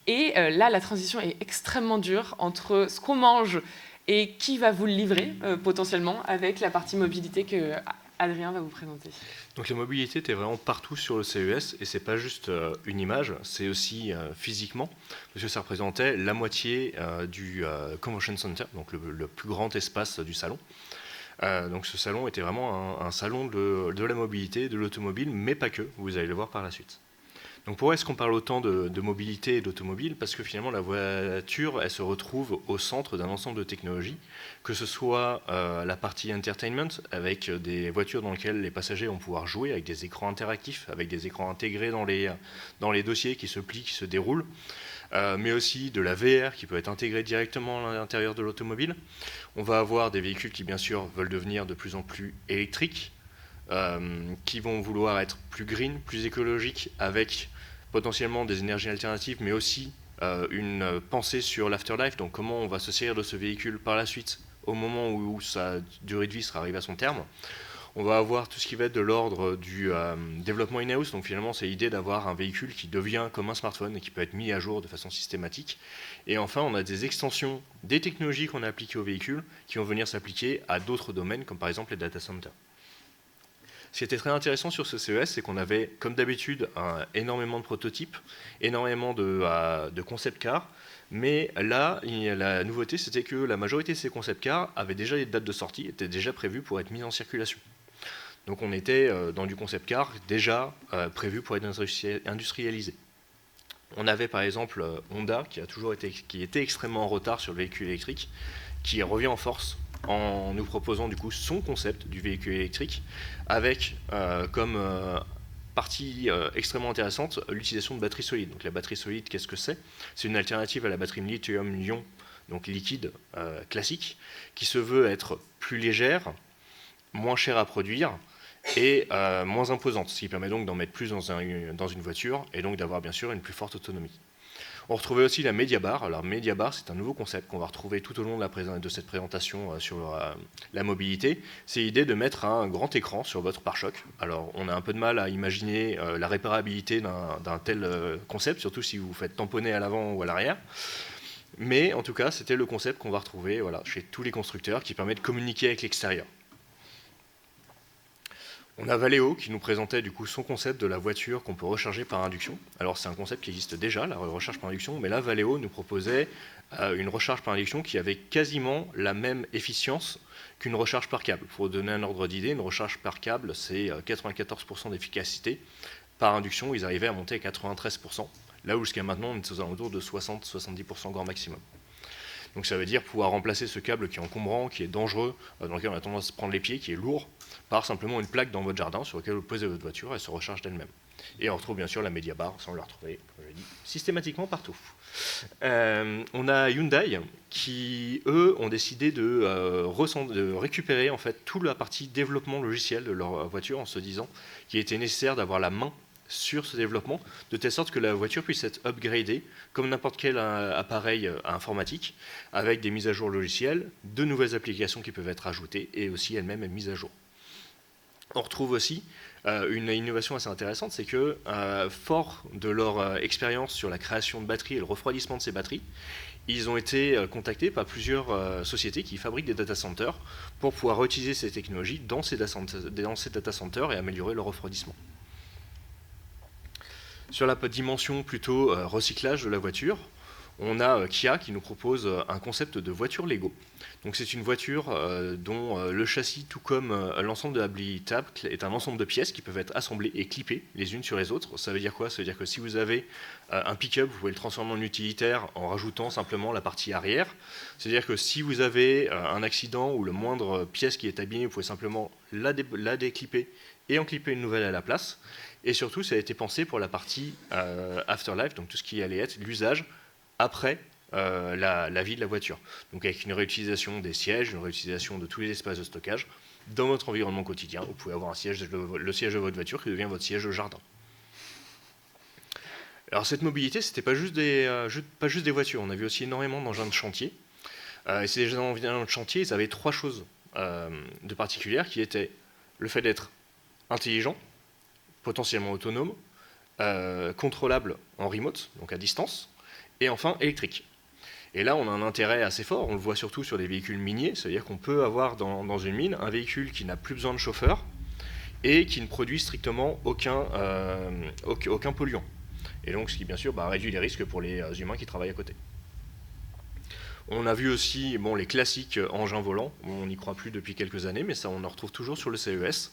Et là, la transition est extrêmement dure entre ce qu'on mange et qui va vous le livrer, potentiellement, avec la partie mobilité que Adrien va vous présenter. Donc la mobilité était vraiment partout sur le CES, et c'est pas juste une image, c'est aussi physiquement, parce que ça représentait la moitié du Convention Center, donc le plus grand espace du salon. Donc ce salon était vraiment un salon de la mobilité, de l'automobile, mais pas que, vous allez le voir par la suite. Donc pourquoi est-ce qu'on parle autant de mobilité et d'automobile? Parce que finalement la voiture, elle se retrouve au centre d'un ensemble de technologies, que ce soit la partie entertainment, avec des voitures dans lesquelles les passagers vont pouvoir jouer, avec des écrans interactifs, avec des écrans intégrés dans les dossiers qui se plient, qui se déroulent, mais aussi de la VR qui peut être intégrée directement à l'intérieur de l'automobile. On va avoir des véhicules qui bien sûr veulent devenir de plus en plus électriques, qui vont vouloir être plus green, plus écologiques, avec potentiellement des énergies alternatives, mais aussi une pensée sur l'afterlife, donc comment on va se servir de ce véhicule par la suite, au moment où sa durée de vie sera arrivée à son terme. On va avoir tout ce qui va être de l'ordre du développement in-house, donc finalement c'est l'idée d'avoir un véhicule qui devient comme un smartphone et qui peut être mis à jour de façon systématique. Et enfin, on a des extensions des technologies qu'on a appliquées au véhicule qui vont venir s'appliquer à d'autres domaines, comme par exemple les data centers. Ce qui était très intéressant sur ce CES, c'est qu'on avait, comme d'habitude, énormément de prototypes, énormément de concept cars, mais là, la nouveauté, c'était que la majorité de ces concept cars avaient déjà les dates de sortie, étaient déjà prévues pour être mises en circulation. Donc on était dans du concept car déjà prévu pour être industrialisé. On avait par exemple Honda, qui était extrêmement en retard sur le véhicule électrique, qui revient en force en nous proposant du coup son concept du véhicule électrique, avec comme partie extrêmement intéressante, l'utilisation de batteries solides. Donc la batterie solide, qu'est-ce que c'est? C'est une alternative à la batterie lithium-ion, donc liquide, classique, qui se veut être plus légère, moins chère à produire et moins imposante, ce qui permet donc d'en mettre plus dans une voiture et donc d'avoir bien sûr une plus forte autonomie. On retrouvait aussi la Mediabar. Alors Mediabar, c'est un nouveau concept qu'on va retrouver tout au long de cette présentation sur la mobilité. C'est l'idée de mettre un grand écran sur votre pare-choc. Alors on a un peu de mal à imaginer la réparabilité d'un tel concept, surtout si vous vous faites tamponner à l'avant ou à l'arrière. Mais en tout cas, c'était le concept qu'on va retrouver chez tous les constructeurs qui permet de communiquer avec l'extérieur. On a Valeo qui nous présentait du coup son concept de la voiture qu'on peut recharger par induction. Alors c'est un concept qui existe déjà, la recharge par induction, mais là Valeo nous proposait une recharge par induction qui avait quasiment la même efficience qu'une recharge par câble. Pour donner un ordre d'idée, une recharge par câble c'est 94% d'efficacité. Par induction, ils arrivaient à monter à 93%, là où jusqu'à maintenant on est aux alentours de 60-70% grand maximum. Donc ça veut dire pouvoir remplacer ce câble qui est encombrant, qui est dangereux, dans lequel on a tendance à se prendre les pieds, qui est lourd, par simplement une plaque dans votre jardin sur laquelle vous posez votre voiture et elle se recharge d'elle-même. Et on retrouve bien sûr la Mediabar, ça on l'a retrouvé, comme je l'ai dit, systématiquement partout. On a Hyundai qui, eux, ont décidé de récupérer en fait toute la partie développement logiciel de leur voiture en se disant qu'il était nécessaire d'avoir la main sur ce développement, de telle sorte que la voiture puisse être upgradée comme n'importe quel appareil informatique, avec des mises à jour logicielles, de nouvelles applications qui peuvent être ajoutées et aussi elles-mêmes mises à jour. On retrouve aussi une innovation assez intéressante, c'est que, fort de leur expérience sur la création de batteries et le refroidissement de ces batteries, ils ont été contactés par plusieurs sociétés qui fabriquent des data centers pour pouvoir réutiliser ces technologies dans ces data centers et améliorer leur refroidissement. Sur la dimension plutôt recyclage de la voiture, on a Kia qui nous propose un concept de voiture Lego. Donc c'est une voiture dont le châssis, tout comme l'ensemble de l'habitacle, est un ensemble de pièces qui peuvent être assemblées et clippées les unes sur les autres. Ça veut dire quoi? Ça veut dire que si vous avez un pick-up, vous pouvez le transformer en utilitaire en rajoutant simplement la partie arrière. C'est-à-dire que si vous avez un accident ou le moindre pièce qui est abîmée, vous pouvez simplement la déclipper et en clipper une nouvelle à la place. Et surtout, ça a été pensé pour la partie afterlife, donc tout ce qui allait être l'usage après la vie de la voiture. Donc avec une réutilisation des sièges, une réutilisation de tous les espaces de stockage dans votre environnement quotidien. Vous pouvez avoir le siège de votre voiture qui devient votre siège de jardin. Alors cette mobilité, c'était pas juste des voitures. On a vu aussi énormément d'engins de chantier. Et ces engins de chantier, ils avaient trois choses de particulières qui étaient le fait d'être intelligent, potentiellement autonome, contrôlable en remote, donc à distance, et enfin électrique. Et là, on a un intérêt assez fort, on le voit surtout sur des véhicules miniers, c'est-à-dire qu'on peut avoir dans une mine un véhicule qui n'a plus besoin de chauffeur et qui ne produit strictement aucun polluant. Et donc, ce qui, bien sûr, réduit les risques pour les humains qui travaillent à côté. On a vu aussi les classiques engins volants. On n'y croit plus depuis quelques années, mais ça, on en retrouve toujours sur le CES.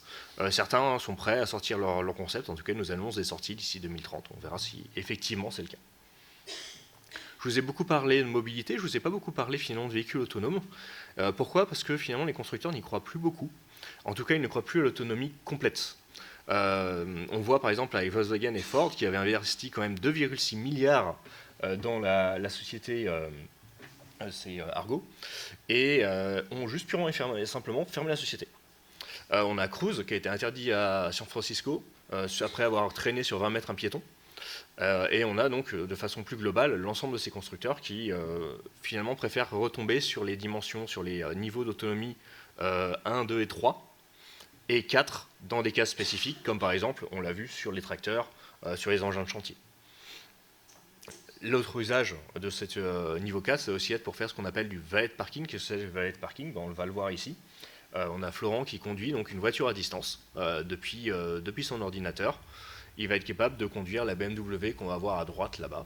Certains sont prêts à sortir leur concept. En tout cas, nous annoncent des sorties d'ici 2030. On verra si effectivement c'est le cas. Je vous ai beaucoup parlé de mobilité. Je ne vous ai pas beaucoup parlé finalement de véhicules autonomes. Pourquoi? Parce que finalement, les constructeurs n'y croient plus beaucoup. En tout cas, ils ne croient plus à l'autonomie complète. On voit par exemple avec Volkswagen et Ford qui avaient investi quand même 2,6 milliards dans la société... c'est Argo, et ont juste purement et simplement fermé la société. On a Cruise qui a été interdit à San Francisco après avoir traîné sur 20 mètres un piéton. Et on a donc de façon plus globale l'ensemble de ces constructeurs qui finalement préfèrent retomber sur les dimensions, sur les niveaux d'autonomie 1, 2 et 3, et 4 dans des cas spécifiques, comme par exemple, on l'a vu sur les tracteurs, sur les engins de chantier. L'autre usage de ce niveau 4, c'est aussi être pour faire ce qu'on appelle du valet parking. Qu'est-ce que c'est le valet parking? On va le voir ici. On a Florent qui conduit donc une voiture à distance depuis son ordinateur. Il va être capable de conduire la BMW qu'on va voir à droite là-bas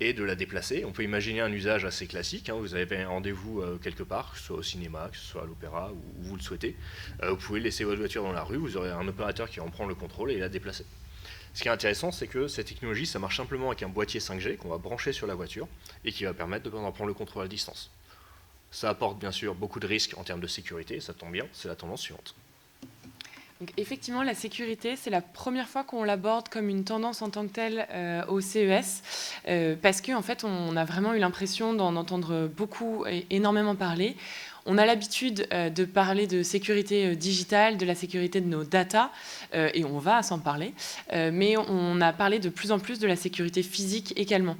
et de la déplacer. On peut imaginer un usage assez classique. Vous avez un rendez-vous quelque part, que ce soit au cinéma, que ce soit à l'opéra, où vous le souhaitez. Vous pouvez laisser votre voiture dans la rue, vous aurez un opérateur qui en prend le contrôle et la déplacer. Ce qui est intéressant, c'est que cette technologie, ça marche simplement avec un boîtier 5G qu'on va brancher sur la voiture et qui va permettre d'en prendre le contrôle à distance. Ça apporte bien sûr beaucoup de risques en termes de sécurité, ça tombe bien, c'est la tendance suivante. Donc, effectivement, la sécurité, c'est la première fois qu'on l'aborde comme une tendance en tant que telle au CES, parce qu'en fait, on a vraiment eu l'impression d'en entendre beaucoup et énormément parler. On a l'habitude de parler de sécurité digitale, de la sécurité de nos data, et on va s'en parler, mais on a parlé de plus en plus de la sécurité physique également,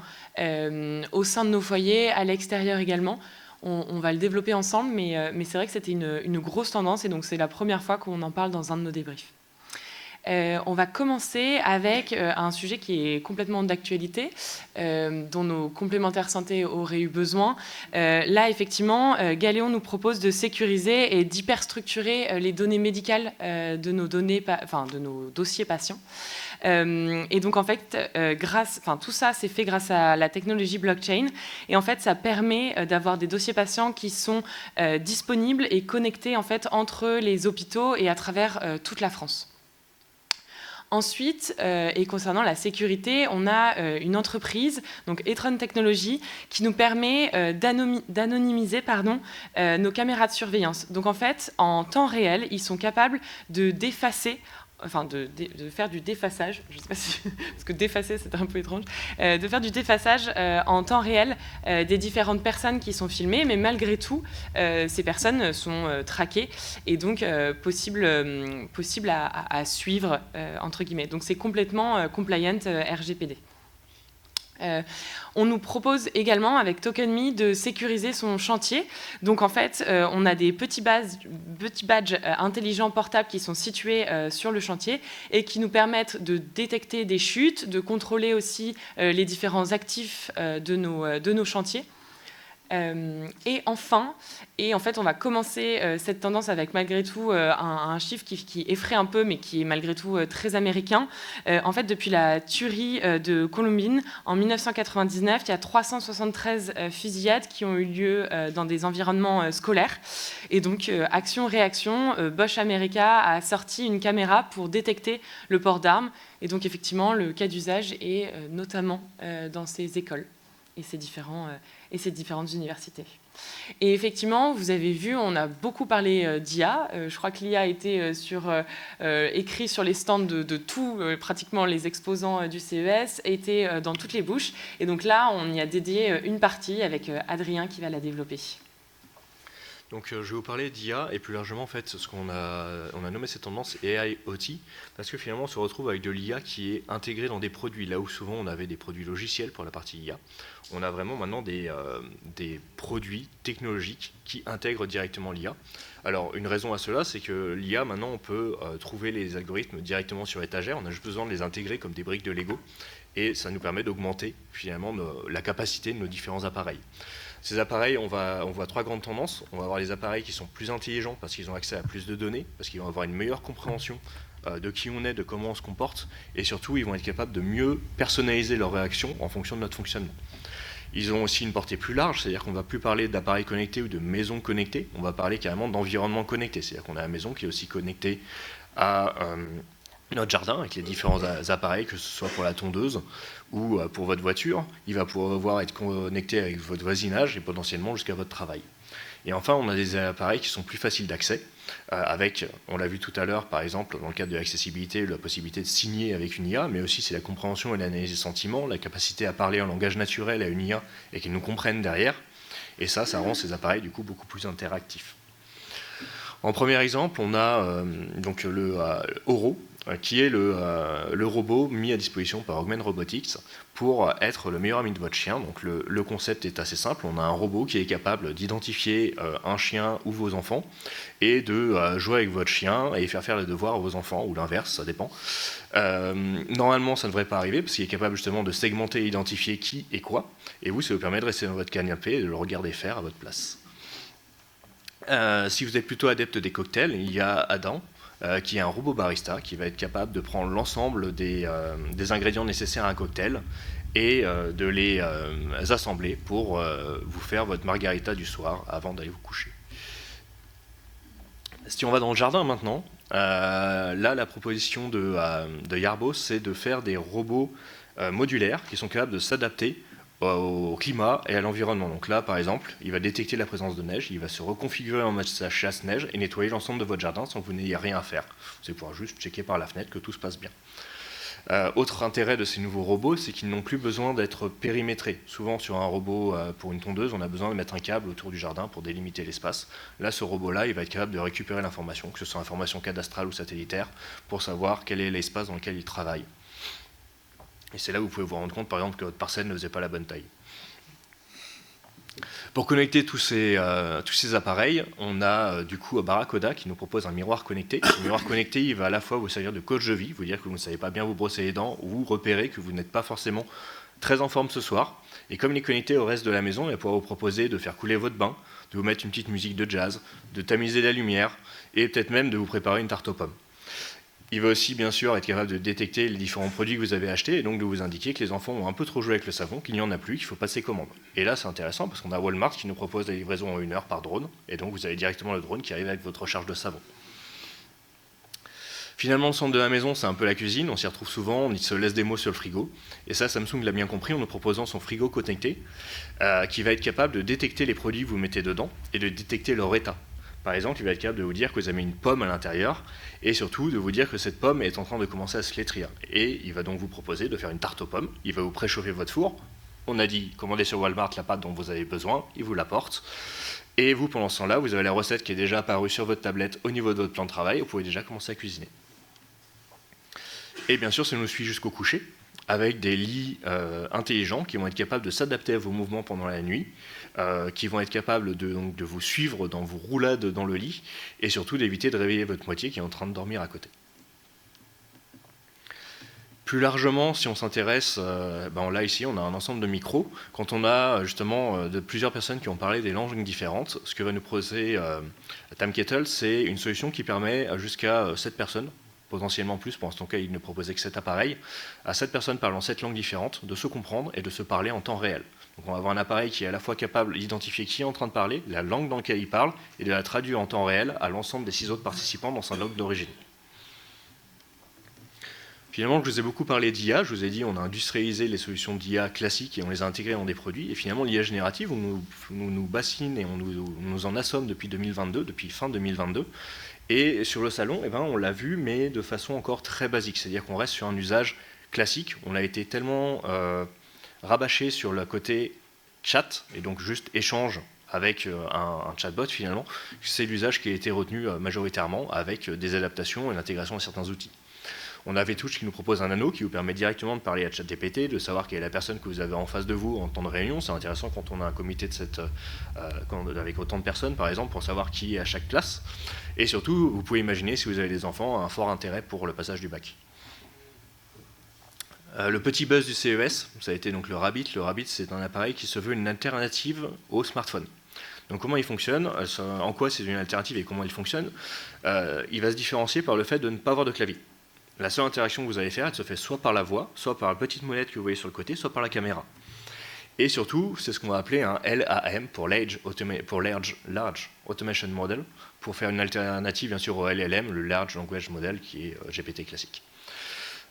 au sein de nos foyers, à l'extérieur également. On va le développer ensemble, mais c'est vrai que c'était une grosse tendance, et donc c'est la première fois qu'on en parle dans un de nos débriefs. On va commencer avec un sujet qui est complètement d'actualité, dont nos complémentaires santé auraient eu besoin. Là, effectivement, Galéon nous propose de sécuriser et d'hyperstructurer les données médicales de nos dossiers patients. Et donc, en fait, tout ça, c'est fait grâce à la technologie blockchain. Et en fait, ça permet d'avoir des dossiers patients qui sont disponibles et connectés en fait, entre les hôpitaux et à travers toute la France. Ensuite, et concernant la sécurité, on a une entreprise, donc Etron Technologies, qui nous permet d'anonymiser nos caméras de surveillance. Donc en fait, en temps réel, ils sont capables de d'effacer, enfin de faire du défaçage, je ne sais pas si, parce que défacer c'est un peu étrange, de faire du défaçage en temps réel des différentes personnes qui sont filmées, mais malgré tout, ces personnes sont traquées et donc possible à suivre, entre guillemets. Donc c'est complètement compliant RGPD. On nous propose également avec TokenMe de sécuriser son chantier. Donc en fait, on a des petits badges intelligents portables qui sont situés sur le chantier et qui nous permettent de détecter des chutes, de contrôler aussi les différents actifs de nos chantiers. Et enfin, en fait, on va commencer cette tendance avec malgré tout un chiffre qui effraie un peu, mais qui est malgré tout très américain. En fait, depuis la tuerie de Columbine en 1999, il y a 373 fusillades qui ont eu lieu dans des environnements scolaires. Et donc, action-réaction, Bosch America a sorti une caméra pour détecter le port d'armes. Et donc, effectivement, le cas d'usage est notamment dans ces écoles et ces différentes universités. Et effectivement, vous avez vu, on a beaucoup parlé d'IA. Je crois que l'IA a été écrit sur les stands de tous, pratiquement les exposants du CES, était dans toutes les bouches. Et donc là, on y a dédié une partie avec Adrien qui va la développer. Donc je vais vous parler d'IA et plus largement en fait ce qu'on a nommé cette tendance AI-OT parce que finalement on se retrouve avec de l'IA qui est intégrée dans des produits, là où souvent on avait des produits logiciels pour la partie IA. On a vraiment maintenant des produits technologiques qui intègrent directement l'IA. Alors une raison à cela, c'est que l'IA maintenant on peut trouver les algorithmes directement sur étagère, on a juste besoin de les intégrer comme des briques de Lego et ça nous permet d'augmenter finalement la capacité de nos différents appareils. Ces appareils, on voit trois grandes tendances. On va avoir les appareils qui sont plus intelligents parce qu'ils ont accès à plus de données, parce qu'ils vont avoir une meilleure compréhension de qui on est, de comment on se comporte, et surtout, ils vont être capables de mieux personnaliser leurs réactions en fonction de notre fonctionnement. Ils ont aussi une portée plus large, c'est-à-dire qu'on ne va plus parler d'appareils connectés ou de maisons connectées, on va parler carrément d'environnement connecté, c'est-à-dire qu'on a la maison qui est aussi connectée à notre jardin avec les différents appareils, que ce soit pour la tondeuse ou pour votre voiture. Il va pouvoir être connecté avec votre voisinage et potentiellement jusqu'à votre travail. Et enfin, on a des appareils qui sont plus faciles d'accès, avec, on l'a vu tout à l'heure, par exemple, dans le cadre de l'accessibilité, la possibilité de signer avec une IA, mais aussi c'est la compréhension et l'analyse des sentiments, la capacité à parler en langage naturel à une IA et qu'elle nous comprenne derrière. Et ça rend ces appareils du coup beaucoup plus interactifs. En premier exemple, on a donc le Oro, qui est le robot mis à disposition par Augment Robotics pour être le meilleur ami de votre chien. Donc le concept est assez simple, on a un robot qui est capable d'identifier un chien ou vos enfants et de jouer avec votre chien et faire les devoirs à vos enfants, ou l'inverse, ça dépend. Normalement, ça ne devrait pas arriver parce qu'il est capable justement de segmenter et identifier qui et quoi, et vous, ça vous permet de rester dans votre canapé et de le regarder faire à votre place. Si vous êtes plutôt adepte des cocktails, il y a Adam, qui est un robot barista qui va être capable de prendre l'ensemble des ingrédients nécessaires à un cocktail et de les assembler pour vous faire votre margarita du soir avant d'aller vous coucher. Si on va dans le jardin maintenant, là la proposition de Yarbos, c'est de faire des robots modulaires qui sont capables de s'adapter au climat et à l'environnement. Donc là, par exemple, il va détecter la présence de neige, il va se reconfigurer en mode chasse-neige et nettoyer l'ensemble de votre jardin sans que vous n'ayez rien à faire. Vous allez pouvoir juste checker par la fenêtre que tout se passe bien. Autre intérêt de ces nouveaux robots, c'est qu'ils n'ont plus besoin d'être périmétrés. Souvent, sur un robot pour une tondeuse, on a besoin de mettre un câble autour du jardin pour délimiter l'espace. Là, ce robot-là, il va être capable de récupérer l'information, que ce soit information cadastrale ou satellitaire, pour savoir quel est l'espace dans lequel il travaille. Et c'est là où vous pouvez vous rendre compte, par exemple, que votre parcelle ne faisait pas la bonne taille. Pour connecter tous ces appareils, on a du coup Barracuda qui nous propose un miroir connecté. Ce miroir connecté, il va à la fois vous servir de coach de vie, vous dire que vous ne savez pas bien vous brosser les dents, ou vous repérer que vous n'êtes pas forcément très en forme ce soir. Et comme il est connecté au reste de la maison, il va pouvoir vous proposer de faire couler votre bain, de vous mettre une petite musique de jazz, de tamiser la lumière, et peut-être même de vous préparer une tarte aux pommes. Il va aussi, bien sûr, être capable de détecter les différents produits que vous avez achetés et donc de vous indiquer que les enfants ont un peu trop joué avec le savon, qu'il n'y en a plus, qu'il faut passer commande. Et là, c'est intéressant parce qu'on a Walmart qui nous propose la livraison en 1 heure par drone, et donc vous avez directement le drone qui arrive avec votre charge de savon. Finalement, le centre de la maison, c'est un peu la cuisine, on s'y retrouve souvent, on y se laisse des mots sur le frigo. Et ça, Samsung l'a bien compris en nous proposant son frigo connecté, qui va être capable de détecter les produits que vous mettez dedans et de détecter leur état. Par exemple, il va être capable de vous dire que vous avez une pomme à l'intérieur et surtout de vous dire que cette pomme est en train de commencer à se flétrir. Et il va donc vous proposer de faire une tarte aux pommes, il va vous préchauffer votre four. On a dit, commandez sur Walmart la pâte dont vous avez besoin, il vous l'apporte. Et vous, pendant ce temps-là, vous avez la recette qui est déjà apparue sur votre tablette au niveau de votre plan de travail, vous pouvez déjà commencer à cuisiner. Et bien sûr, ça nous suit jusqu'au coucher, avec des lits intelligents qui vont être capables de s'adapter à vos mouvements pendant la nuit, qui vont être capables de vous suivre dans vos roulades dans le lit, et surtout d'éviter de réveiller votre moitié qui est en train de dormir à côté. Plus largement, si on s'intéresse, là ici on a un ensemble de micros. Quand on a justement de plusieurs personnes qui ont parlé des langues différentes, ce que va nous proposer Tamkettle, c'est une solution qui permet jusqu'à 7 personnes, potentiellement plus, pour l'instant il ne proposait que 7 appareils, à 7 personnes parlant 7 langues différentes, de se comprendre et de se parler en temps réel. Donc on va avoir un appareil qui est à la fois capable d'identifier qui est en train de parler, la langue dans laquelle il parle, et de la traduire en temps réel à l'ensemble des 6 autres participants dans sa langue d'origine. Finalement, je vous ai beaucoup parlé d'IA, je vous ai dit on a industrialisé les solutions d'IA classiques et on les a intégrées dans des produits, et finalement l'IA générative, on nous bassine et on nous en assomme depuis 2022, depuis fin 2022, et sur le salon, on l'a vu, mais de façon encore très basique, c'est-à-dire qu'on reste sur un usage classique, on a été tellement rabâché sur le côté chat, et donc juste échange avec un chatbot finalement, c'est l'usage qui a été retenu majoritairement avec des adaptations et l'intégration de certains outils. On a VTouch qui nous propose un anneau qui vous permet directement de parler à ChatGPT, de savoir quelle est la personne que vous avez en face de vous en temps de réunion. C'est intéressant quand on a un comité avec autant de personnes, par exemple, pour savoir qui est à chaque classe. Et surtout, vous pouvez imaginer, si vous avez des enfants, un fort intérêt pour le passage du bac. Le petit buzz du CES, ça a été donc le Rabbit. Le Rabbit, c'est un appareil qui se veut une alternative au smartphone. Donc comment il fonctionne, en quoi c'est une alternative et comment il fonctionne, il va se différencier par le fait de ne pas avoir de clavier. La seule interaction que vous allez faire, elle se fait soit par la voix, soit par la petite molette que vous voyez sur le côté, soit par la caméra. Et surtout, c'est ce qu'on va appeler un LAM pour Large Automation Model, pour faire une alternative bien sûr au LLM, le Large Language Model, qui est GPT classique.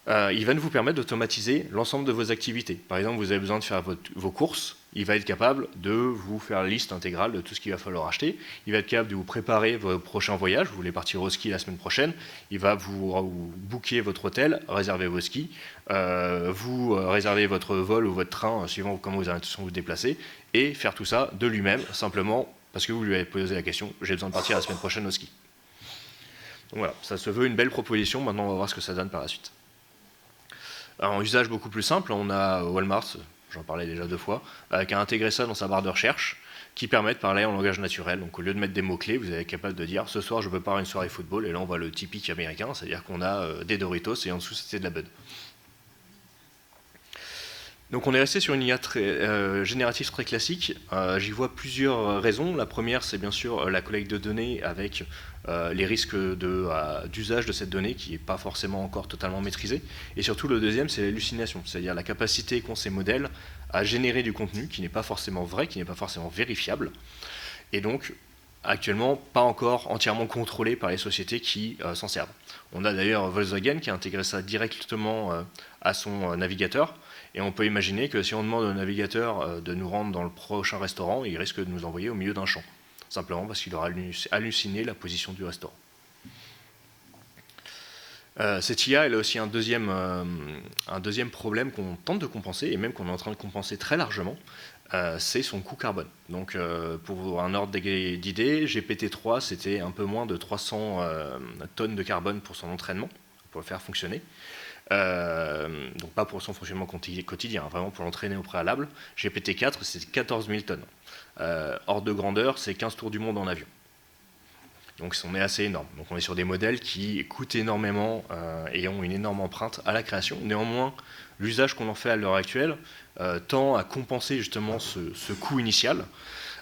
Il va vous permettre d'automatiser l'ensemble de vos activités. Par exemple, vous avez besoin de faire vos courses, il va être capable de vous faire la liste intégrale de tout ce qu'il va falloir acheter, il va être capable de vous préparer vos prochains voyages, vous voulez partir au ski la semaine prochaine, il va vous booker votre hôtel, réserver vos skis, vous réserver votre vol ou votre train, suivant comment vous allez vous déplacer, et faire tout ça de lui-même, simplement parce que vous lui avez posé la question, j'ai besoin de partir la semaine prochaine au ski. Donc voilà, ça se veut une belle proposition, maintenant on va voir ce que ça donne par la suite. En usage beaucoup plus simple, on a Walmart, j'en parlais déjà 2 fois, qui a intégré ça dans sa barre de recherche, qui permet de parler en langage naturel. Donc au lieu de mettre des mots-clés, vous êtes capable de dire « ce soir je veux pas une soirée football », et là on voit le typique américain, c'est-à-dire qu'on a des Doritos et en dessous c'était de la Bud. Donc on est resté sur une IA générative très classique. J'y vois plusieurs raisons. La première, c'est bien sûr la collecte de données avec les risques d'usage de cette donnée qui n'est pas forcément encore totalement maîtrisée. Et surtout, le deuxième, c'est l'hallucination, c'est-à-dire la capacité qu'ont ces modèles à générer du contenu qui n'est pas forcément vrai, qui n'est pas forcément vérifiable. Et donc, actuellement, pas encore entièrement contrôlé par les sociétés qui s'en servent. On a d'ailleurs Volkswagen qui a intégré ça directement à son navigateur, Et on peut imaginer que si on demande au navigateur de nous rendre dans le prochain restaurant, il risque de nous envoyer au milieu d'un champ, simplement parce qu'il aura halluciné la position du restaurant. Cette IA, elle a aussi un deuxième problème qu'on tente de compenser, et même qu'on est en train de compenser très largement, c'est son coût carbone. Donc, pour un ordre d'idée, GPT-3, c'était un peu moins de 300 tonnes de carbone pour son entraînement, pour le faire fonctionner. Donc pas pour son fonctionnement quotidien, vraiment pour l'entraîner au préalable. GPT-4, c'est 14 000 tonnes. Ordre de grandeur, c'est 15 tours du monde en avion. Donc on est assez énorme. Donc on est sur des modèles qui coûtent énormément et ont une énorme empreinte à la création. Néanmoins, l'usage qu'on en fait à l'heure actuelle tend à compenser justement ce coût initial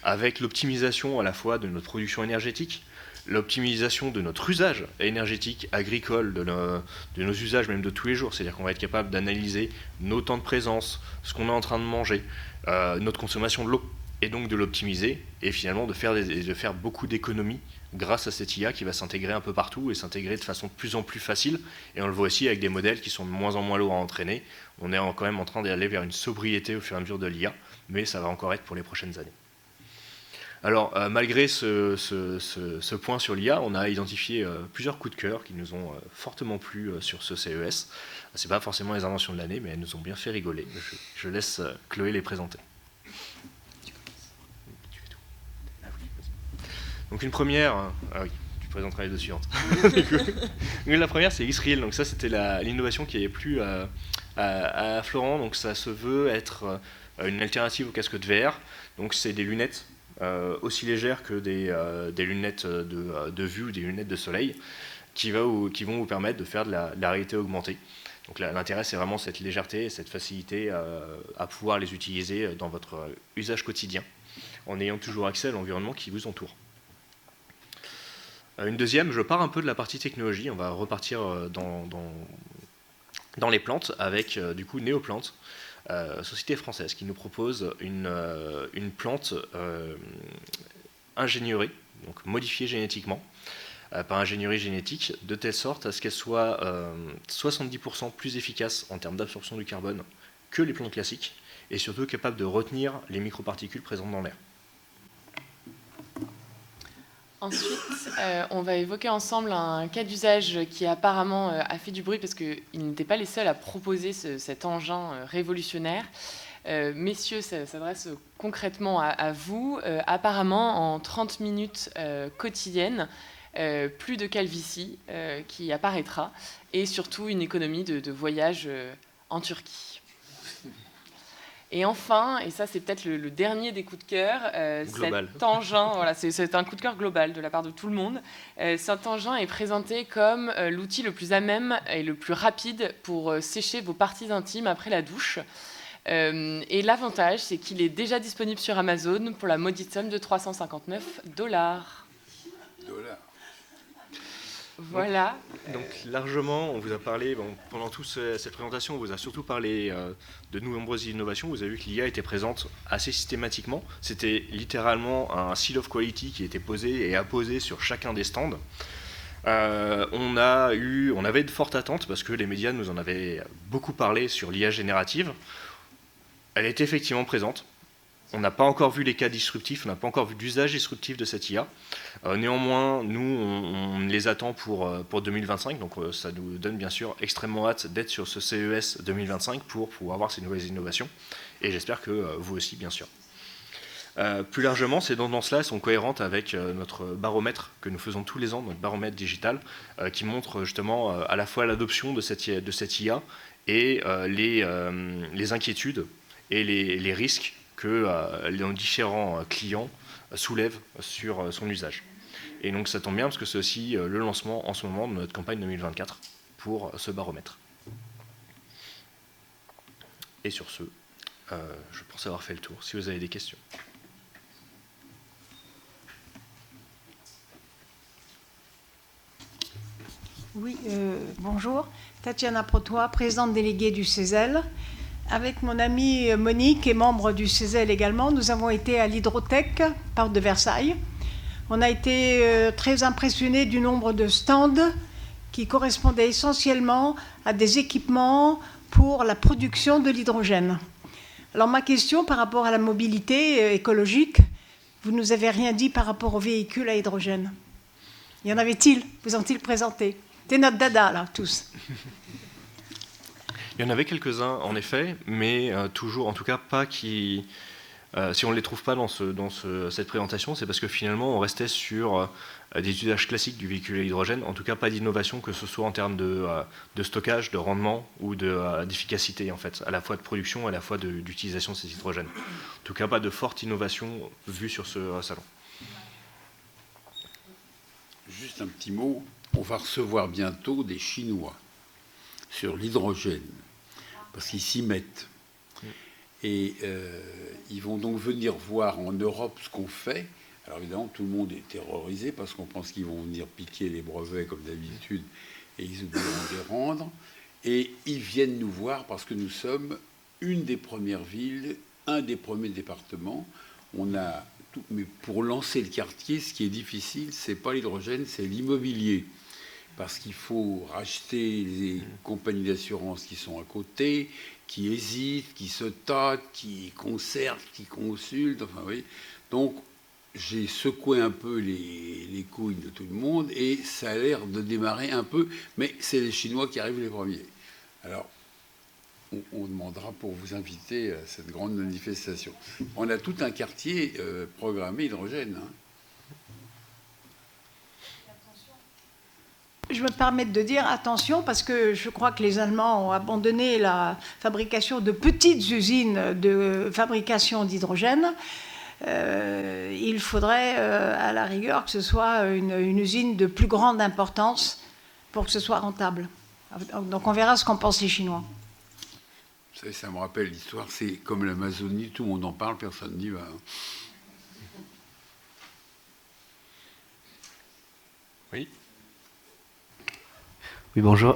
avec l'optimisation à la fois de notre production énergétique, l'optimisation de notre usage énergétique, agricole, de nos usages même de tous les jours. C'est-à-dire qu'on va être capable d'analyser nos temps de présence, ce qu'on est en train de manger, notre consommation de l'eau, et donc de l'optimiser, et finalement de faire beaucoup d'économies grâce à cette IA qui va s'intégrer un peu partout et s'intégrer de façon de plus en plus facile. Et on le voit aussi avec des modèles qui sont de moins en moins lourds à entraîner. On est quand même en train d'aller vers une sobriété au fur et à mesure de l'IA, mais ça va encore être pour les prochaines années. Alors, malgré ce point sur l'IA, on a identifié plusieurs coups de cœur qui nous ont fortement plu sur ce CES. Ce n'est pas forcément les inventions de l'année, mais elles nous ont bien fait rigoler. Je laisse Chloé les présenter. Donc une première, oui, tu présenteras les deux suivantes. La première, c'est X-Reel. Donc ça, c'était l'innovation qui avait plu à Florent. Donc ça se veut être une alternative au casque de VR. Donc c'est des lunettes aussi légères que des lunettes de vue ou des lunettes de soleil qui vont vous permettre de faire de la réalité augmentée. Donc l'intérêt, c'est vraiment cette légèreté et cette facilité à pouvoir les utiliser dans votre usage quotidien en ayant toujours accès à l'environnement qui vous entoure. Une deuxième, je pars un peu de la partie technologie, on va repartir dans les plantes avec du coup Néoplante, société française qui nous propose une plante ingénieurée, donc modifiée génétiquement, par ingénierie génétique, de telle sorte à ce qu'elle soit 70% plus efficace en termes d'absorption du carbone que les plantes classiques, et surtout capable de retenir les microparticules présentes dans l'air. Ensuite, on va évoquer ensemble un cas d'usage qui apparemment a fait du bruit parce qu'ils n'étaient pas les seuls à proposer cet engin révolutionnaire. Messieurs, ça s'adresse concrètement à vous. Apparemment, en 30 minutes quotidiennes, plus de calvitie qui apparaîtra et surtout une économie de voyage en Turquie. Et enfin, et ça c'est peut-être le dernier des coups de cœur, cet engin, voilà, c'est un coup de cœur global de la part de tout le monde. Cet engin est présenté comme l'outil le plus à même et le plus rapide pour sécher vos parties intimes après la douche. Et l'avantage, c'est qu'il est déjà disponible sur Amazon pour la maudite somme de $359. Voilà. Donc largement, on vous a parlé, pendant toute cette présentation, on vous a surtout parlé de nombreuses innovations. Vous avez vu que l'IA était présente assez systématiquement. C'était littéralement un seal of quality qui était posé et apposé sur chacun des stands. On avait de fortes attentes parce que les médias nous en avaient beaucoup parlé sur l'IA générative. Elle est effectivement présente. On n'a pas encore vu les cas disruptifs, on n'a pas encore vu d'usage disruptif de cette IA. Néanmoins, nous, on les attend pour 2025, donc ça nous donne bien sûr extrêmement hâte d'être sur ce CES 2025 pour pouvoir voir ces nouvelles innovations, et j'espère que vous aussi, bien sûr. Plus largement, ces tendances-là sont cohérentes avec notre baromètre que nous faisons tous les ans, notre baromètre digital, qui montre justement à la fois l'adoption de cette IA et les inquiétudes et les risques que les différents clients soulèvent sur son usage. Et donc ça tombe bien parce que c'est aussi le lancement en ce moment de notre campagne 2024 pour ce baromètre. Et sur ce, je pense avoir fait le tour. Si vous avez des questions. Oui, bonjour. Tatiana Protois, présidente déléguée du CESEL. Avec mon amie Monique, et membre du CESEL également, nous avons été à l'Hydrotech, porte de Versailles. On a été très impressionnés du nombre de stands qui correspondaient essentiellement à des équipements pour la production de l'hydrogène. Alors ma question par rapport à la mobilité écologique, vous ne nous avez rien dit par rapport aux véhicules à hydrogène. Y en avait-il? Vous ont-ils présenté? C'est notre dada, là, tous. Il y en avait quelques-uns, en effet, mais toujours, en tout cas, pas qui... si on ne les trouve pas dans cette présentation, c'est parce que finalement, on restait sur des usages classiques du véhicule à hydrogène, en tout cas pas d'innovation, que ce soit en termes de stockage, de rendement ou d'efficacité, en fait, à la fois de production, à la fois d'utilisation de ces hydrogènes. En tout cas, pas de forte innovation vue sur ce salon. Juste un petit mot, on va recevoir bientôt des Chinois sur l'hydrogène, parce qu'ils s'y mettent. Et ils vont donc venir voir en Europe ce qu'on fait. Alors évidemment, tout le monde est terrorisé parce qu'on pense qu'ils vont venir piquer les brevets comme d'habitude et ils oublieront de les rendre. Et ils viennent nous voir parce que nous sommes une des premières villes, un des premiers départements. On a tout, mais pour lancer le quartier, ce qui est difficile, c'est pas l'hydrogène, c'est l'immobilier. Parce qu'il faut racheter les compagnies d'assurance qui sont à côté, qui hésitent, qui se tâtent, qui concertent, qui consultent. Enfin, oui. Donc, j'ai secoué un peu les couilles de tout le monde et ça a l'air de démarrer un peu, mais c'est les Chinois qui arrivent les premiers. Alors, on demandera pour vous inviter à cette grande manifestation. On a tout un quartier programmé hydrogène. Hein. Je me permets de dire attention parce que je crois que les Allemands ont abandonné la fabrication de petites usines de fabrication d'hydrogène. Il faudrait à la rigueur que ce soit une usine de plus grande importance pour que ce soit rentable. Donc on verra ce qu'en pensent les Chinois. Ça me rappelle l'histoire, c'est comme l'Amazonie, tout le monde en parle, personne n'y va. Oui. Oui, bonjour.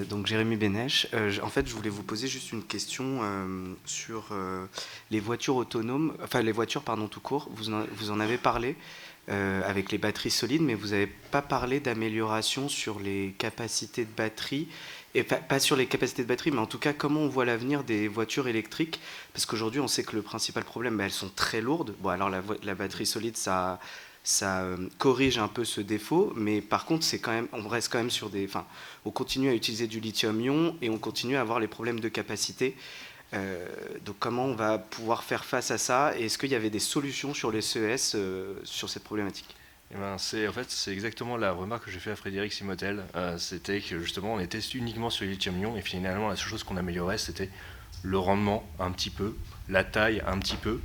Donc Jérémy Bénèche. En fait, je voulais vous poser juste une question sur les voitures autonomes, enfin les voitures, pardon, tout court. Vous en avez parlé avec les batteries solides, mais vous n'avez pas parlé d'amélioration sur les capacités de batterie, et pas sur les capacités de batterie, mais en tout cas, comment on voit l'avenir des voitures électriques, parce qu'aujourd'hui, on sait que le principal problème, elles sont très lourdes. Bon, alors la batterie solide, ça corrige un peu ce défaut, mais par contre, on reste quand même sur on continue à utiliser du lithium-ion et on continue à avoir les problèmes de capacité. Donc comment on va pouvoir faire face à ça? Et est-ce qu'il y avait des solutions sur les CES sur cette problématique? C'est exactement la remarque que j'ai fait à Frédéric Simotel. C'était que justement, on était uniquement sur le lithium-ion et finalement, la seule chose qu'on améliorait, c'était le rendement un petit peu, la taille un petit peu.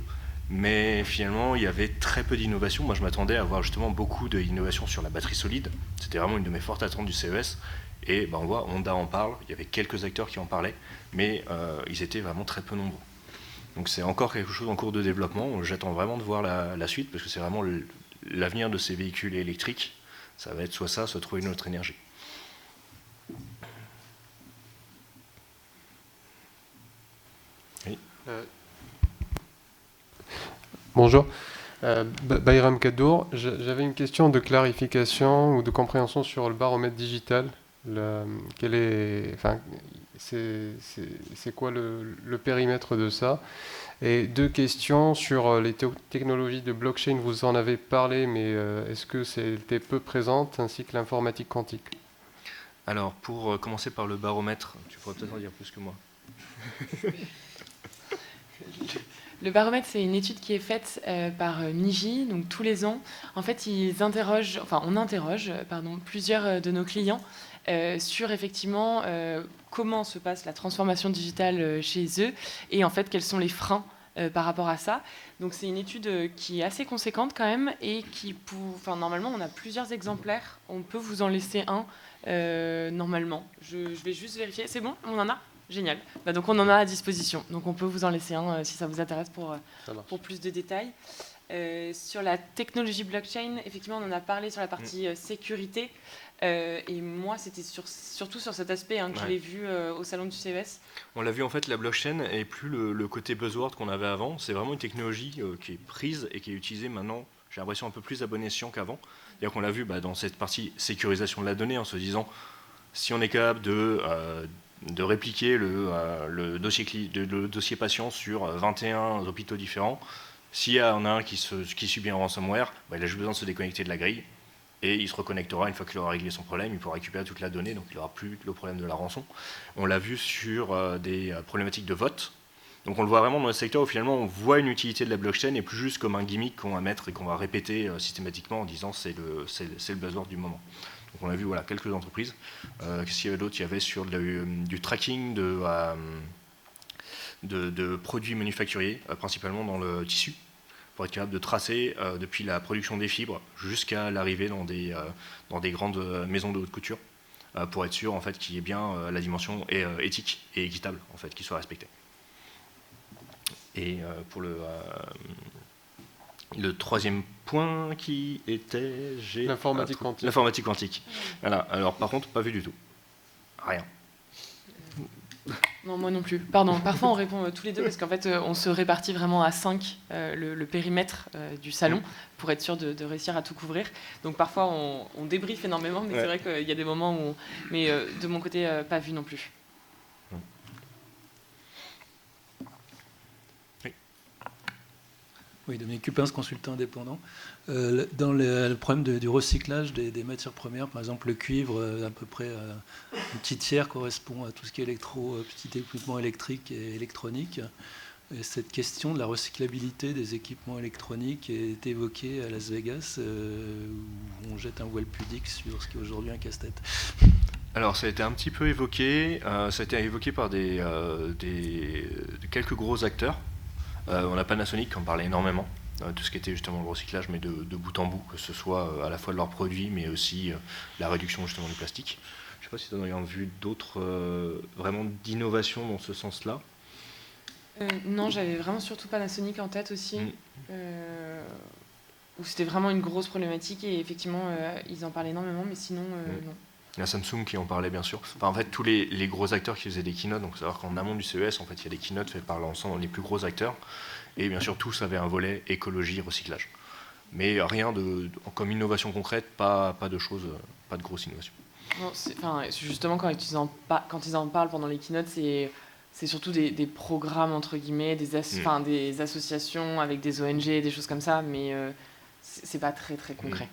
Mais finalement, il y avait très peu d'innovation. Moi, je m'attendais à avoir justement beaucoup d'innovation sur la batterie solide. C'était vraiment une de mes fortes attentes du CES. Et on voit, Honda en parle, il y avait quelques acteurs qui en parlaient, mais ils étaient vraiment très peu nombreux. Donc c'est encore quelque chose en cours de développement. J'attends vraiment de voir la suite, parce que c'est vraiment l'avenir de ces véhicules électriques. Ça va être soit ça, soit trouver une autre énergie. Oui. Bonjour, Bayram Kadour. J'avais une question de clarification ou de compréhension sur le baromètre digital. C'est quoi le périmètre de ça? Et deux questions sur les technologies de blockchain. Vous en avez parlé, mais est-ce que c'était peu présente, ainsi que l'informatique quantique? Alors, pour commencer par le baromètre, tu pourrais peut-être en dire plus que moi. Le baromètre, c'est une étude qui est faite par MIGI, donc tous les ans. En fait, on interroge plusieurs de nos clients sur effectivement comment se passe la transformation digitale chez eux et en fait quels sont les freins par rapport à ça. Donc c'est une étude qui est assez conséquente quand même et normalement on a plusieurs exemplaires. On peut vous en laisser un normalement. Je vais juste vérifier. C'est bon? On en a? Génial. Donc on en a à disposition. Donc on peut vous en laisser un si ça vous intéresse pour plus de détails. Sur la technologie blockchain, effectivement, on en a parlé sur la partie sécurité. Et moi, c'était surtout sur cet aspect que je l'ai vu au salon du CES. On l'a vu, en fait, la blockchain est plus le côté buzzword qu'on avait avant. C'est vraiment une technologie qui est prise et qui est utilisée maintenant, j'ai l'impression, un peu plus à bon escient qu'avant. C'est-à-dire qu'on l'a vu dans cette partie sécurisation de la donnée, en se disant, si on est capable de répliquer le dossier patient sur 21 hôpitaux différents. S'il y en a un qui subit un ransomware, il a juste besoin de se déconnecter de la grille et il se reconnectera une fois qu'il aura réglé son problème, il pourra récupérer toute la donnée, donc il n'aura plus le problème de la rançon. On l'a vu sur des problématiques de vote. Donc on le voit vraiment dans le secteur où finalement on voit une utilité de la blockchain et plus juste comme un gimmick qu'on va mettre et qu'on va répéter systématiquement en disant c'est le buzzword du moment. Donc on a vu quelques entreprises. Qu'est-ce qu'il y avait d'autre ? Il y avait sur du tracking de produits manufacturiers, principalement dans le tissu, pour être capable de tracer depuis la production des fibres jusqu'à l'arrivée dans des grandes maisons de haute couture, pour être sûr en fait, qu'il y ait bien la dimension éthique et équitable en fait, qui soit respectée. Et pour le troisième point qui était... L'informatique quantique. L'informatique quantique. Voilà. Alors par contre, pas vu du tout. Rien. Non, moi non plus. Pardon, parfois on répond tous les deux parce qu'en fait on se répartit vraiment à 5 le périmètre du salon pour être sûr de réussir à tout couvrir. Donc parfois on débriefe énormément, mais c'est vrai qu'il y a des moments où... Mais de mon côté, pas vu non plus. Oui, Dominique Cupins, consultant indépendant. Dans le problème du recyclage des matières premières, par exemple le cuivre, à peu près un petit tiers correspond à tout ce qui est petit équipement électrique et électronique. Et cette question de la recyclabilité des équipements électroniques est évoquée à Las Vegas, où on jette un voile pudique sur ce qui est aujourd'hui un casse-tête. Alors ça a été un petit peu évoqué, ça a été évoqué par quelques gros acteurs. On a Panasonic qui en parlait énormément, tout ce qui était justement le recyclage, mais de bout en bout, que ce soit à la fois de leurs produits, mais aussi la réduction justement du plastique. Je ne sais pas si tu as vu d'autres vraiment d'innovations dans ce sens-là. Non, j'avais vraiment surtout Panasonic en tête aussi, où c'était vraiment une grosse problématique et effectivement ils en parlaient énormément, mais sinon non. Il y a Samsung qui en parlait bien sûr. Enfin, en fait, tous les gros acteurs qui faisaient des keynotes, donc c'est-à-dire qu'en amont du CES, en fait, il y a des keynotes faites par l'ensemble des plus gros acteurs, et bien sûr tous avaient un volet écologie, recyclage. Mais rien comme innovation concrète, pas de choses, pas de grosse innovation. Non, justement, quand ils en parlent pendant les keynotes, c'est surtout des programmes entre guillemets, des associations avec des ONG, des choses comme ça, mais c'est pas très très concret.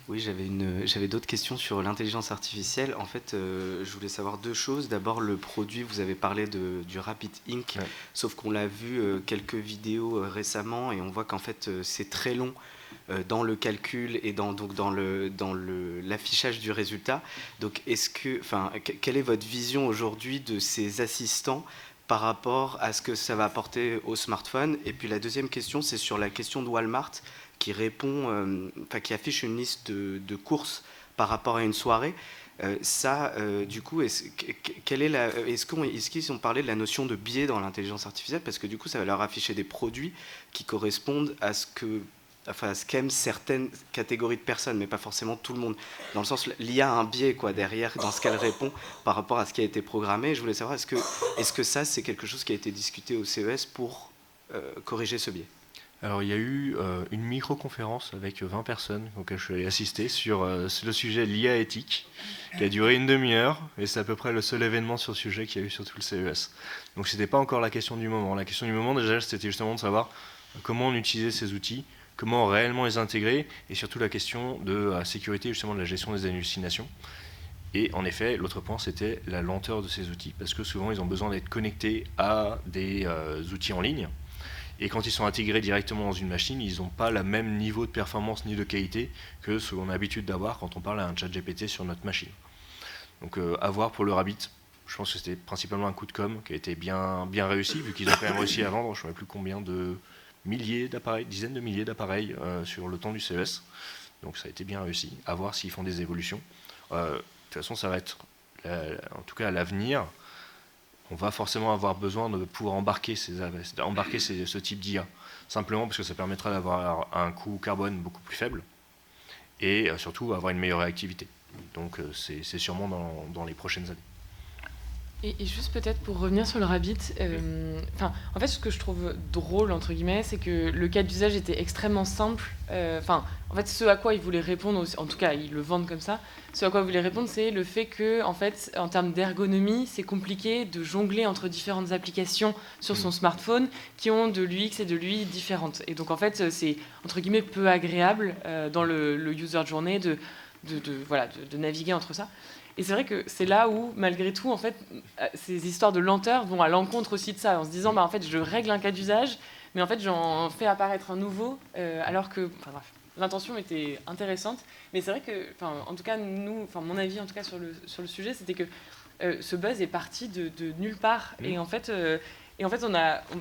Oui, j'avais d'autres questions sur l'intelligence artificielle. En fait, je voulais savoir deux choses. D'abord, le produit, vous avez parlé du Rapid Ink, sauf qu'on l'a vu quelques vidéos récemment et on voit qu'en fait, c'est très long dans le calcul et dans l'affichage du résultat. Donc, quelle est votre vision aujourd'hui de ces assistants par rapport à ce que ça va apporter au smartphone? Et puis la deuxième question, c'est sur la question de Walmart, qui qui affiche une liste de courses par rapport à une soirée. Du coup, est-ce qu'ils ont parlé de la notion de biais dans l'intelligence artificielle? Parce que du coup, ça va leur afficher des produits qui correspondent à ce qu'aiment certaines catégories de personnes, mais pas forcément tout le monde. Dans le sens, l'IA a un biais derrière dans ce qu'elle répond par rapport à ce qui a été programmé. Je voulais savoir, est-ce que ça, c'est quelque chose qui a été discuté au CES pour corriger ce biais? Alors, il y a eu une micro-conférence avec 20 personnes auxquelles je suis allé assister sur le sujet de l'IA éthique, qui a duré une demi-heure, et c'est à peu près le seul événement sur le sujet qu'il y a eu sur tout le CES. Donc, ce n'était pas encore la question du moment. La question du moment, déjà, c'était justement de savoir comment on utilisait ces outils, comment réellement les intégrer, et surtout la question de la sécurité, justement, de la gestion des hallucinations. Et en effet, l'autre point, c'était la lenteur de ces outils, parce que souvent, ils ont besoin d'être connectés à des outils en ligne. Et quand ils sont intégrés directement dans une machine, ils n'ont pas le même niveau de performance ni de qualité que ce qu'on a l'habitude d'avoir quand on parle à un chat GPT sur notre machine. Donc à voir pour le Rabbit, je pense que c'était principalement un coup de com' qui a été bien réussi, vu qu'ils ont quand même réussi à vendre, je ne sais plus combien de milliers d'appareils, dizaines de milliers d'appareils sur le temps du CES. Donc ça a été bien réussi. À voir s'ils font des évolutions. De toute façon, ça va être, en tout cas à l'avenir, on va forcément avoir besoin de pouvoir embarquer ce type d'IA, simplement parce que ça permettra d'avoir un coût carbone beaucoup plus faible et surtout avoir une meilleure réactivité. Donc c'est sûrement dans les prochaines années. Et juste peut-être pour revenir sur le Rabbit, en fait, ce que je trouve drôle, entre guillemets, c'est que le cas d'usage était extrêmement simple. En fait, ce à quoi ils voulaient répondre, en tout cas, ils le vendent comme ça, ce à quoi ils voulaient répondre, c'est le fait que, en fait, en termes d'ergonomie, c'est compliqué de jongler entre différentes applications sur son smartphone qui ont de l'UX et de l'UI différentes. Et donc, en fait, c'est, entre guillemets, peu agréable dans le user journey de naviguer entre ça. Et c'est vrai que c'est là où, malgré tout, en fait, ces histoires de lenteur vont à l'encontre aussi de ça, en se disant, en fait, je règle un cas d'usage, mais en fait, j'en fais apparaître un nouveau, alors que, bref, l'intention était intéressante. Mais c'est vrai que, en tout cas, mon avis, en tout cas, sur le sujet, c'était que ce buzz est parti de nulle part. Et en fait,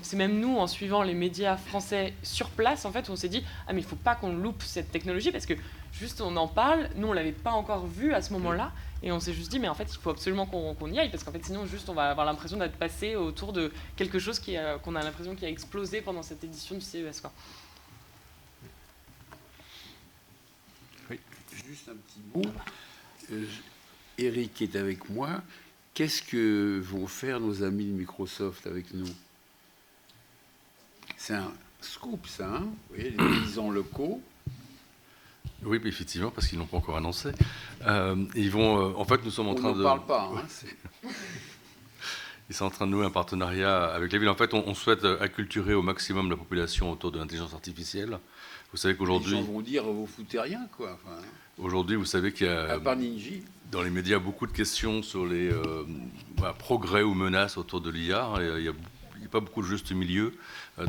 c'est même nous, en suivant les médias français sur place, en fait, on s'est dit, mais il ne faut pas qu'on loupe cette technologie, parce que juste, on en parle, nous, on ne l'avait pas encore vu à ce moment-là. Et on s'est juste dit, mais en fait, il faut absolument qu'on y aille, parce qu'en fait, sinon, juste, on va avoir l'impression d'être passé autour de quelque chose qu'on a l'impression qui a explosé pendant cette édition du CES, quoi. Oui. Juste un petit mot. Eric est avec moi. Qu'est-ce que vont faire nos amis de Microsoft avec nous? C'est un scoop, ça, hein? Vous voyez, les paysans locaux. Oui, effectivement, parce qu'ils ne l'ont pas encore annoncé. Ils vont, en fait, nous sommes en train de... On n'en parle pas. Hein, ils sont en train de nouer un partenariat avec la ville. En fait, on souhaite acculturer au maximum la population autour de l'intelligence artificielle. Vous savez qu'aujourd'hui... Les gens vont dire, vous foutez rien, quoi. Enfin, aujourd'hui, vous savez qu'il y a, dans les médias, beaucoup de questions sur les progrès ou menaces autour de l'IA. Il n'y a pas beaucoup de juste milieu.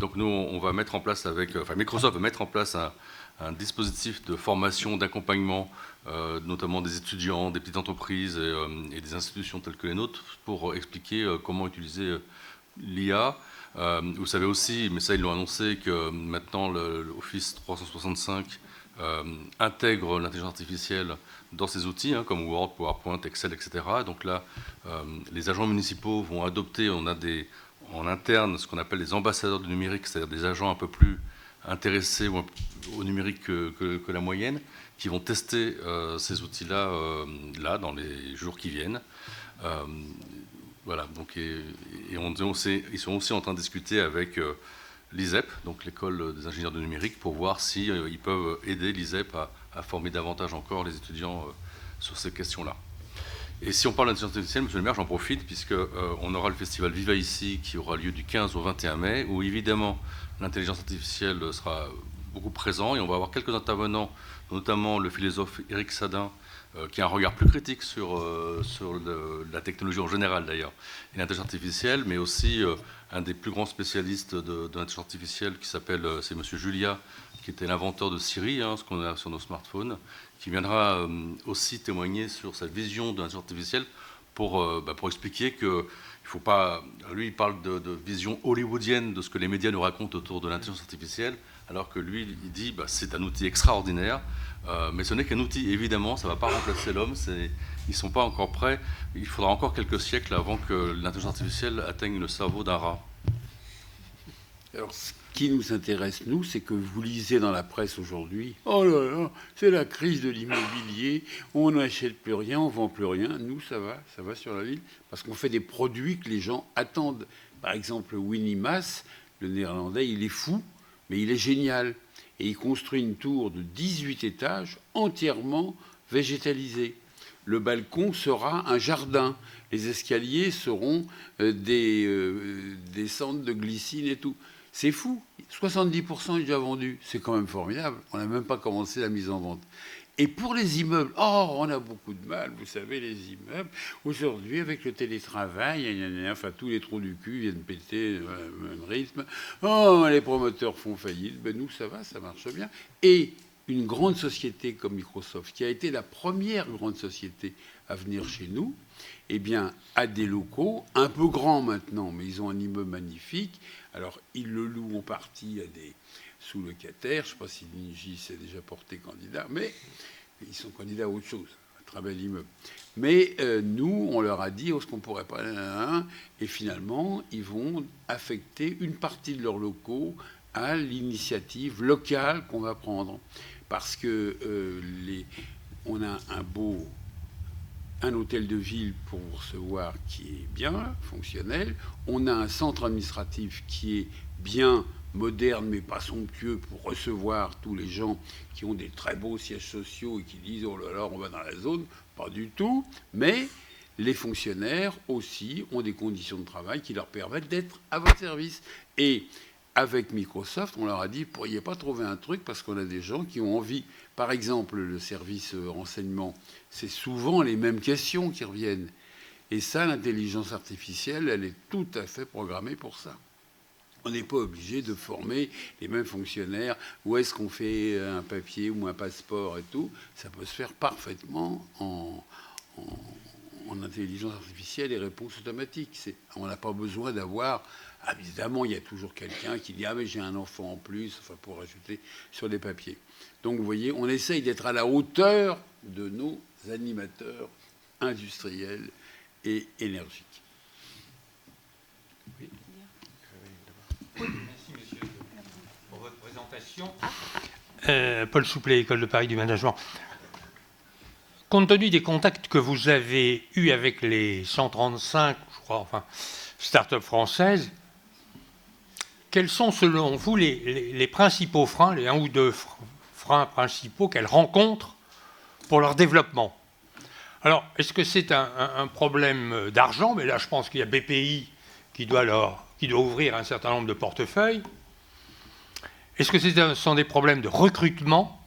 Donc nous, on va mettre en place Microsoft va mettre en place un dispositif de formation, d'accompagnement, notamment des étudiants, des petites entreprises et des institutions telles que les nôtres, pour expliquer comment utiliser l'IA. Vous savez aussi, mais ça ils l'ont annoncé, que maintenant l'Office 365 intègre l'intelligence artificielle dans ses outils, comme Word, PowerPoint, Excel, etc. Donc là, les agents municipaux vont adopter, on a en interne ce qu'on appelle des ambassadeurs du numérique, c'est-à-dire des agents un peu plus intéressés au numérique que la moyenne, qui vont tester ces outils-là là, dans les jours qui viennent. Voilà, donc, ils sont aussi en train de discuter avec l'ISEP, donc l'école des ingénieurs de numérique, pour voir si ils peuvent aider l'ISEP à former davantage encore les étudiants sur ces questions-là. Et si on parle d'intelligence artificielle, monsieur le maire, j'en profite, puisqu'on aura le festival Viva Ici, qui aura lieu du 15 au 21 mai, où évidemment l'intelligence artificielle sera beaucoup présent, et on va avoir quelques intervenants, notamment le philosophe Éric Sadin, qui a un regard plus critique sur la technologie en général d'ailleurs, et l'intelligence artificielle, mais aussi un des plus grands spécialistes de l'intelligence artificielle, c'est monsieur Julia, qui était l'inventeur de Siri, ce qu'on a sur nos smartphones, qui viendra aussi témoigner sur sa vision de l'intelligence artificielle pour expliquer que il faut pas... Lui, il parle de vision hollywoodienne de ce que les médias nous racontent autour de l'intelligence artificielle, alors que lui, il dit c'est un outil extraordinaire, mais ce n'est qu'un outil, évidemment, ça ne va pas remplacer l'homme, ils ne sont pas encore prêts, il faudra encore quelques siècles avant que l'intelligence artificielle atteigne le cerveau d'un rat. Alors, ce qui nous intéresse, nous, c'est que vous lisez dans la presse aujourd'hui, oh là là, c'est la crise de l'immobilier, on n'achète plus rien, on ne vend plus rien. Nous, ça va sur la ville, parce qu'on fait des produits que les gens attendent. Par exemple, Winnie Maas, le néerlandais, il est fou, mais il est génial. Et il construit une tour de 18 étages entièrement végétalisée. Le balcon sera un jardin. Les escaliers seront des centres de glycine et tout. C'est fou. 70% est déjà vendu. C'est quand même formidable. On n'a même pas commencé la mise en vente. Et pour les immeubles, on a beaucoup de mal, vous savez, les immeubles. Aujourd'hui, avec le télétravail, tous les trous du cul viennent péter au même rythme. Les promoteurs font faillite. Nous, ça va, ça marche bien. Et une grande société comme Microsoft, qui a été la première grande société à venir chez nous, a des locaux un peu grands maintenant, mais ils ont un immeuble magnifique. Alors, ils le louent en partie à des sous-locataires. Je ne sais pas si Ninji s'est déjà porté candidat, mais ils sont candidats à autre chose, un très bel immeuble. Mais nous, on leur a dit, est-ce qu'on ne pourrait pas... Et finalement, ils vont affecter une partie de leurs locaux à l'initiative locale qu'on va prendre. Parce que on a un beau un hôtel de ville pour recevoir qui est bien, fonctionnel. On a un centre administratif qui est bien, moderne, mais pas somptueux pour recevoir tous les gens qui ont des très beaux sièges sociaux et qui disent « Oh là là, on va dans la zone ». Pas du tout. Mais les fonctionnaires aussi ont des conditions de travail qui leur permettent d'être à votre service. Et avec Microsoft, on leur a dit, vous ne pourriez pas trouver un truc parce qu'on a des gens qui ont envie. Par exemple, le service renseignement, c'est souvent les mêmes questions qui reviennent. Et ça, l'intelligence artificielle, elle est tout à fait programmée pour ça. On n'est pas obligé de former les mêmes fonctionnaires. Où est-ce qu'on fait un papier ou un passeport et tout? Ça peut se faire parfaitement en intelligence artificielle et réponse automatique. On n'a pas besoin d'avoir... évidemment, il y a toujours quelqu'un qui dit « Ah, mais j'ai un enfant en plus », enfin, pour ajouter sur les papiers. Donc, vous voyez, on essaye d'être à la hauteur de nos animateurs industriels et énergiques. Oui. Merci, monsieur, pour votre présentation. Paul Souplet, École de Paris du Management. Compte tenu des contacts que vous avez eus avec les 135, je crois, enfin, start-up françaises, quels sont, selon vous, les principaux freins, les un ou deux freins principaux qu'elles rencontrent pour leur développement? Alors, est-ce que c'est un problème d'argent? Mais là, je pense qu'il y a BPI qui doit ouvrir un certain nombre de portefeuilles. Est-ce que ce sont des problèmes de recrutement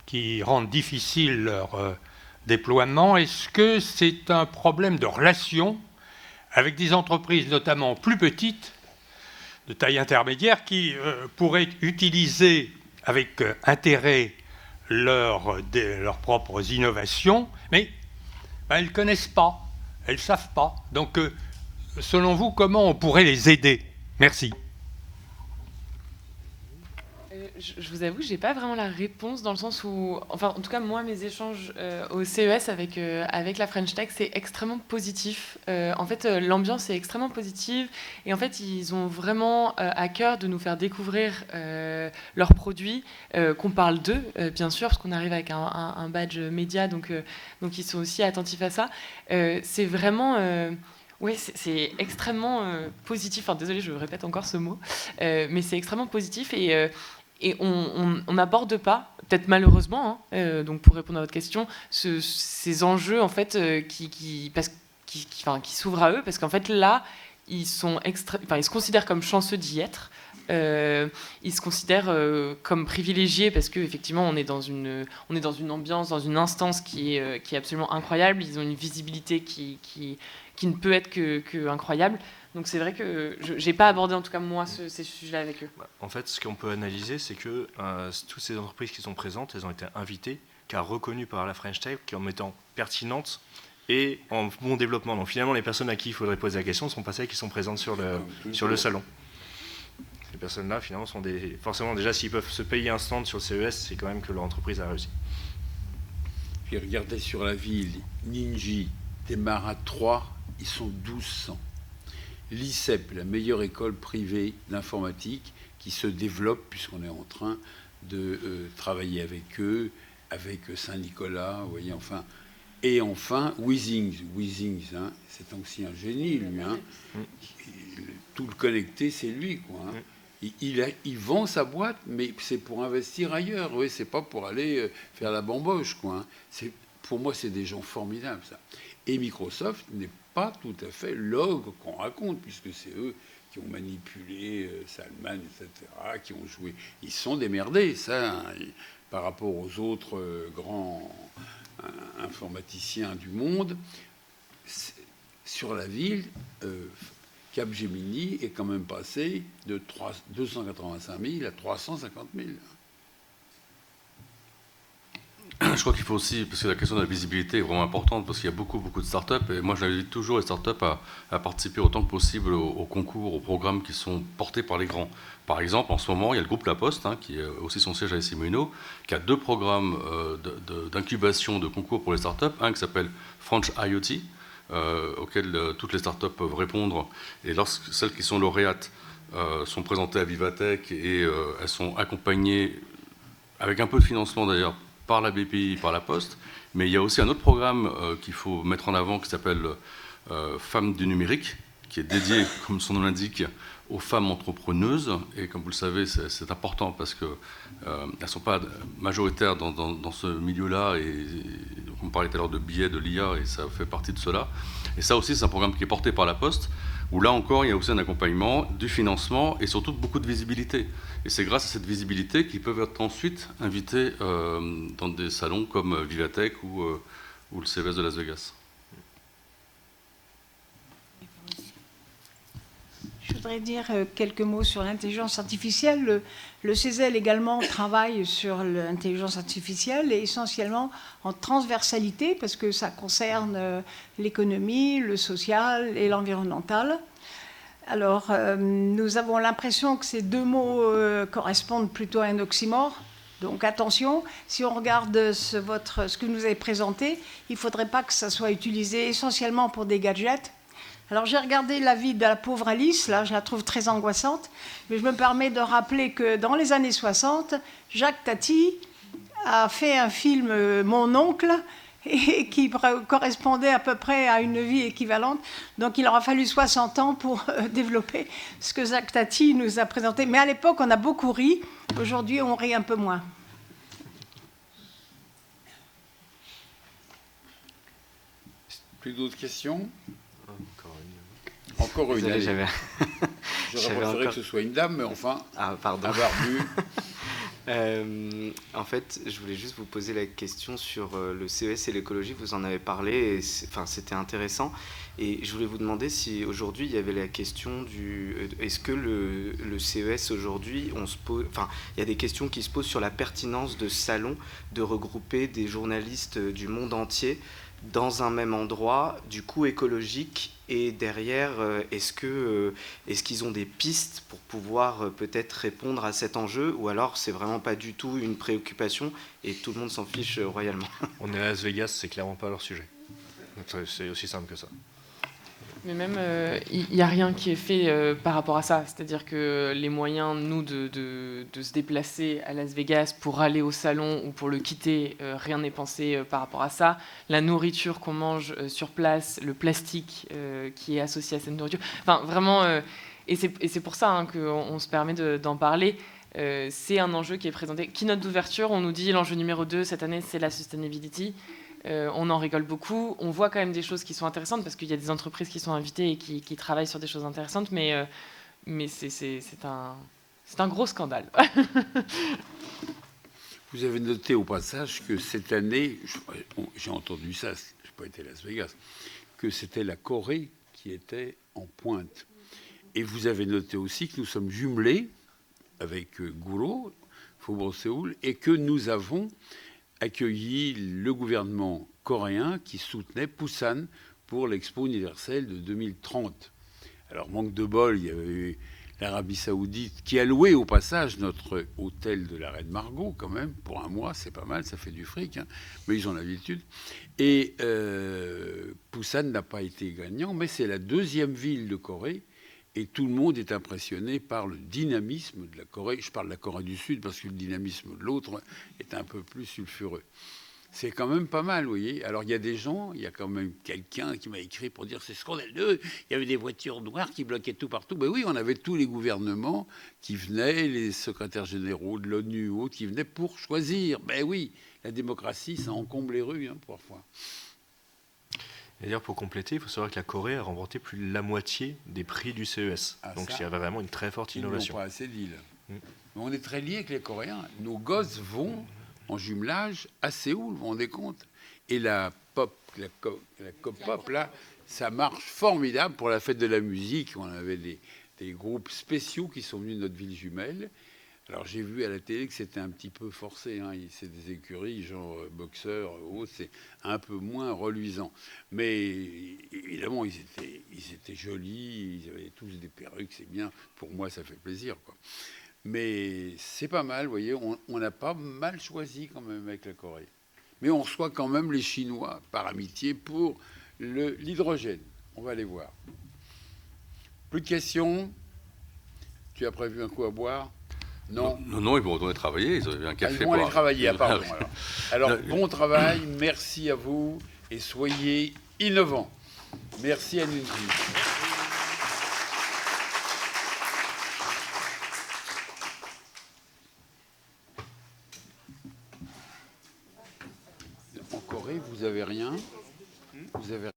qui rendent difficile leur déploiement? Est-ce que c'est un problème de relation avec des entreprises, notamment plus petites, de taille intermédiaire, qui pourraient utiliser avec intérêt leurs propres innovations, mais elles ne connaissent pas, elles ne savent pas. Donc, selon vous, comment on pourrait les aider? Merci. Je vous avoue, je n'ai pas vraiment la réponse dans le sens où, enfin, en tout cas, moi, mes échanges au CES avec la French Tech, c'est extrêmement positif. En fait, l'ambiance est extrêmement positive et en fait, ils ont vraiment à cœur de nous faire découvrir leurs produits, qu'on parle d'eux, bien sûr, parce qu'on arrive avec un badge média, donc ils sont aussi attentifs à ça. C'est vraiment... oui, c'est extrêmement positif. Enfin, désolée, je répète encore ce mot, mais c'est extrêmement positif et on n'aborde pas, peut-être malheureusement, donc pour répondre à votre question, ces enjeux en fait qui s'ouvrent à eux, parce qu'en fait là, ils se considèrent comme chanceux d'y être. Ils se considèrent comme privilégiés parce qu'effectivement on est dans une ambiance, dans une instance qui est absolument incroyable. Ils ont une visibilité qui ne peut être que incroyable. Donc c'est vrai que je n'ai pas abordé en tout cas moi ces sujets-là avec eux. En fait, ce qu'on peut analyser, c'est que toutes ces entreprises qui sont présentes, elles ont été invitées, car reconnues par la French Tech, comme étant pertinentes et en bon développement. Donc finalement, les personnes à qui il faudrait poser la question ne sont pas celles qui sont présentes sur le salon. Ces personnes-là, finalement, sont forcément, déjà, s'ils peuvent se payer un stand sur le CES, c'est quand même que leur entreprise a réussi. Puis regardez sur la ville, Ninji démarre à 3, ils sont 1200. L'ICEP, la meilleure école privée d'informatique, qui se développe, puisqu'on est en train de travailler avec eux, avec Saint-Nicolas, vous voyez, enfin. Et enfin, Withings, hein, c'est aussi un génie, lui. Hein. Tout le connecté, c'est lui, quoi. Hein. Il vend sa boîte, mais c'est pour investir ailleurs. Oui, c'est pas pour aller faire la bamboche, quoi. Hein. Pour moi, c'est des gens formidables, ça. Et Microsoft n'est pas tout à fait l'ogre qu'on raconte, puisque c'est eux qui ont manipulé Salman, etc., qui ont joué. Ils sont démerdés, ça, hein, par rapport aux autres grands informaticiens du monde. Sur la ville, Capgemini est quand même passé de 285 000 à 350 000. Je crois qu'il faut aussi, parce que la question de la visibilité est vraiment importante, parce qu'il y a beaucoup de startups, et moi j'invite toujours les startups à participer autant que possible aux concours, aux programmes qui sont portés par les grands. Par exemple, en ce moment, il y a le groupe La Poste, hein, qui est aussi son siège à Issy-Moulineaux, qui a 2 programmes d'incubation de concours pour les startups, un qui s'appelle French IoT, auquel toutes les startups peuvent répondre, et celles qui sont lauréates sont présentées à Vivatech, et elles sont accompagnées, avec un peu de financement d'ailleurs, par la BPI et par la Poste. Mais il y a aussi un autre programme qu'il faut mettre en avant qui s'appelle Femmes du numérique, qui est dédié, comme son nom l'indique, aux femmes entrepreneuses. Et comme vous le savez, c'est important parce qu'elles ne sont pas majoritaires dans ce milieu-là. Et on parlait tout à l'heure de billets, de l'IA, et ça fait partie de cela. Et ça aussi, c'est un programme qui est porté par la Poste, où là encore, il y a aussi un accompagnement, du financement et surtout beaucoup de visibilité. Et c'est grâce à cette visibilité qu'ils peuvent être ensuite invités dans des salons comme Vivatech ou le CES de Las Vegas. Je voudrais dire quelques mots sur l'intelligence artificielle. Le CESEL également travaille sur l'intelligence artificielle et essentiellement en transversalité parce que ça concerne l'économie, le social et l'environnemental. Alors, nous avons l'impression que ces deux mots correspondent plutôt à un oxymore. Donc attention, si on regarde ce que vous avez présenté, il ne faudrait pas que ça soit utilisé essentiellement pour des gadgets. Alors j'ai regardé la vie de la pauvre Alice, là je la trouve très angoissante, mais je me permets de rappeler que dans les années 60, Jacques Tati a fait un film Mon oncle, et qui correspondait à peu près à une vie équivalente. Donc il aura fallu 60 ans pour développer ce que Jacques Tati nous a présenté. Mais à l'époque, on a beaucoup ri. Aujourd'hui, on rit un peu moins. Plus d'autres questions? Encore une. J'avais J'aurais préféré que ce soit une dame, mais enfin, pardon. avoir vu. En fait, je voulais juste vous poser la question sur le CES et l'écologie. Vous en avez parlé, et c'était intéressant. Et je voulais vous demander si aujourd'hui il y avait la question du... Est-ce que le CES aujourd'hui, il y a des questions qui se posent sur la pertinence de ce salon, de regrouper des journalistes du monde entier dans un même endroit, du coup écologique, et derrière, est-ce qu'ils ont des pistes pour pouvoir peut-être répondre à cet enjeu, ou alors c'est vraiment pas du tout une préoccupation et tout le monde s'en fiche royalement? On est à Las Vegas, c'est clairement pas leur sujet. C'est aussi simple que ça. Mais même, il n'y a rien qui est fait par rapport à ça. C'est-à-dire que les moyens, nous, de se déplacer à Las Vegas pour aller au salon ou pour le quitter, rien n'est pensé par rapport à ça. La nourriture qu'on mange sur place, le plastique qui est associé à cette nourriture. Enfin, vraiment, et c'est pour ça qu'on se permet d'en parler. C'est un enjeu qui est présenté. Keynote d'ouverture, on nous dit l'enjeu numéro 2 cette année, c'est la sustainability. On en rigole beaucoup. On voit quand même des choses qui sont intéressantes parce qu'il y a des entreprises qui sont invitées et qui travaillent sur des choses intéressantes, mais c'est un gros scandale. Vous avez noté au passage que cette année, j'ai entendu ça, je n'ai pas été à Las Vegas, que c'était la Corée qui était en pointe. Et vous avez noté aussi que nous sommes jumelés avec Guro, Faubourg Séoul, et que nous avons accueilli le gouvernement coréen qui soutenait Busan pour l'Expo universelle de 2030. Alors, manque de bol, il y avait eu l'Arabie Saoudite qui a loué au passage notre hôtel de la Reine Margot, quand même, pour un mois, c'est pas mal, ça fait du fric, hein, mais ils ont l'habitude. Et Busan n'a pas été gagnant, mais c'est la deuxième ville de Corée. Et tout le monde est impressionné par le dynamisme de la Corée. Je parle de la Corée du Sud parce que le dynamisme de l'autre est un peu plus sulfureux. C'est quand même pas mal, vous voyez. Alors, il y a des gens, il y a quand même quelqu'un qui m'a écrit pour dire c'est scandaleux. Il y avait des voitures noires qui bloquaient tout partout. Ben oui, on avait tous les gouvernements qui venaient, les secrétaires généraux de l'ONU ou autres, qui venaient pour choisir. Ben oui, la démocratie, ça encombre les rues, hein, parfois. Et d'ailleurs, pour compléter, il faut savoir que la Corée a remporté plus de la moitié des prix du CES. Donc il y avait vraiment une très forte innovation. Ils n'ont pas assez dit, là. Mais on est très liés avec les Coréens. Nos gosses vont en jumelage à Séoul, vous vous rendez compte? Et la K-pop, là, ça marche formidable pour la fête de la musique. On avait des groupes spéciaux qui sont venus de notre ville jumelle. Alors j'ai vu à la télé que c'était un petit peu forcé, hein. C'est des écuries, genre boxeurs, c'est un peu moins reluisant. Mais évidemment, ils étaient jolis, ils avaient tous des perruques, c'est bien. Pour moi, ça fait plaisir, quoi. Mais c'est pas mal, vous voyez, on a pas mal choisi quand même avec la Corée. Mais on reçoit quand même les Chinois par amitié pour l'hydrogène. On va les voir. Plus de questions? Tu as prévu un coup à boire? Non. Non, ils vont retourner travailler, ils avaient un café. Ils vont aller travailler, pardon. Alors, Non, bon travail, merci à vous et soyez innovants. Merci à nous. En Corée, vous avez rien. Vous avez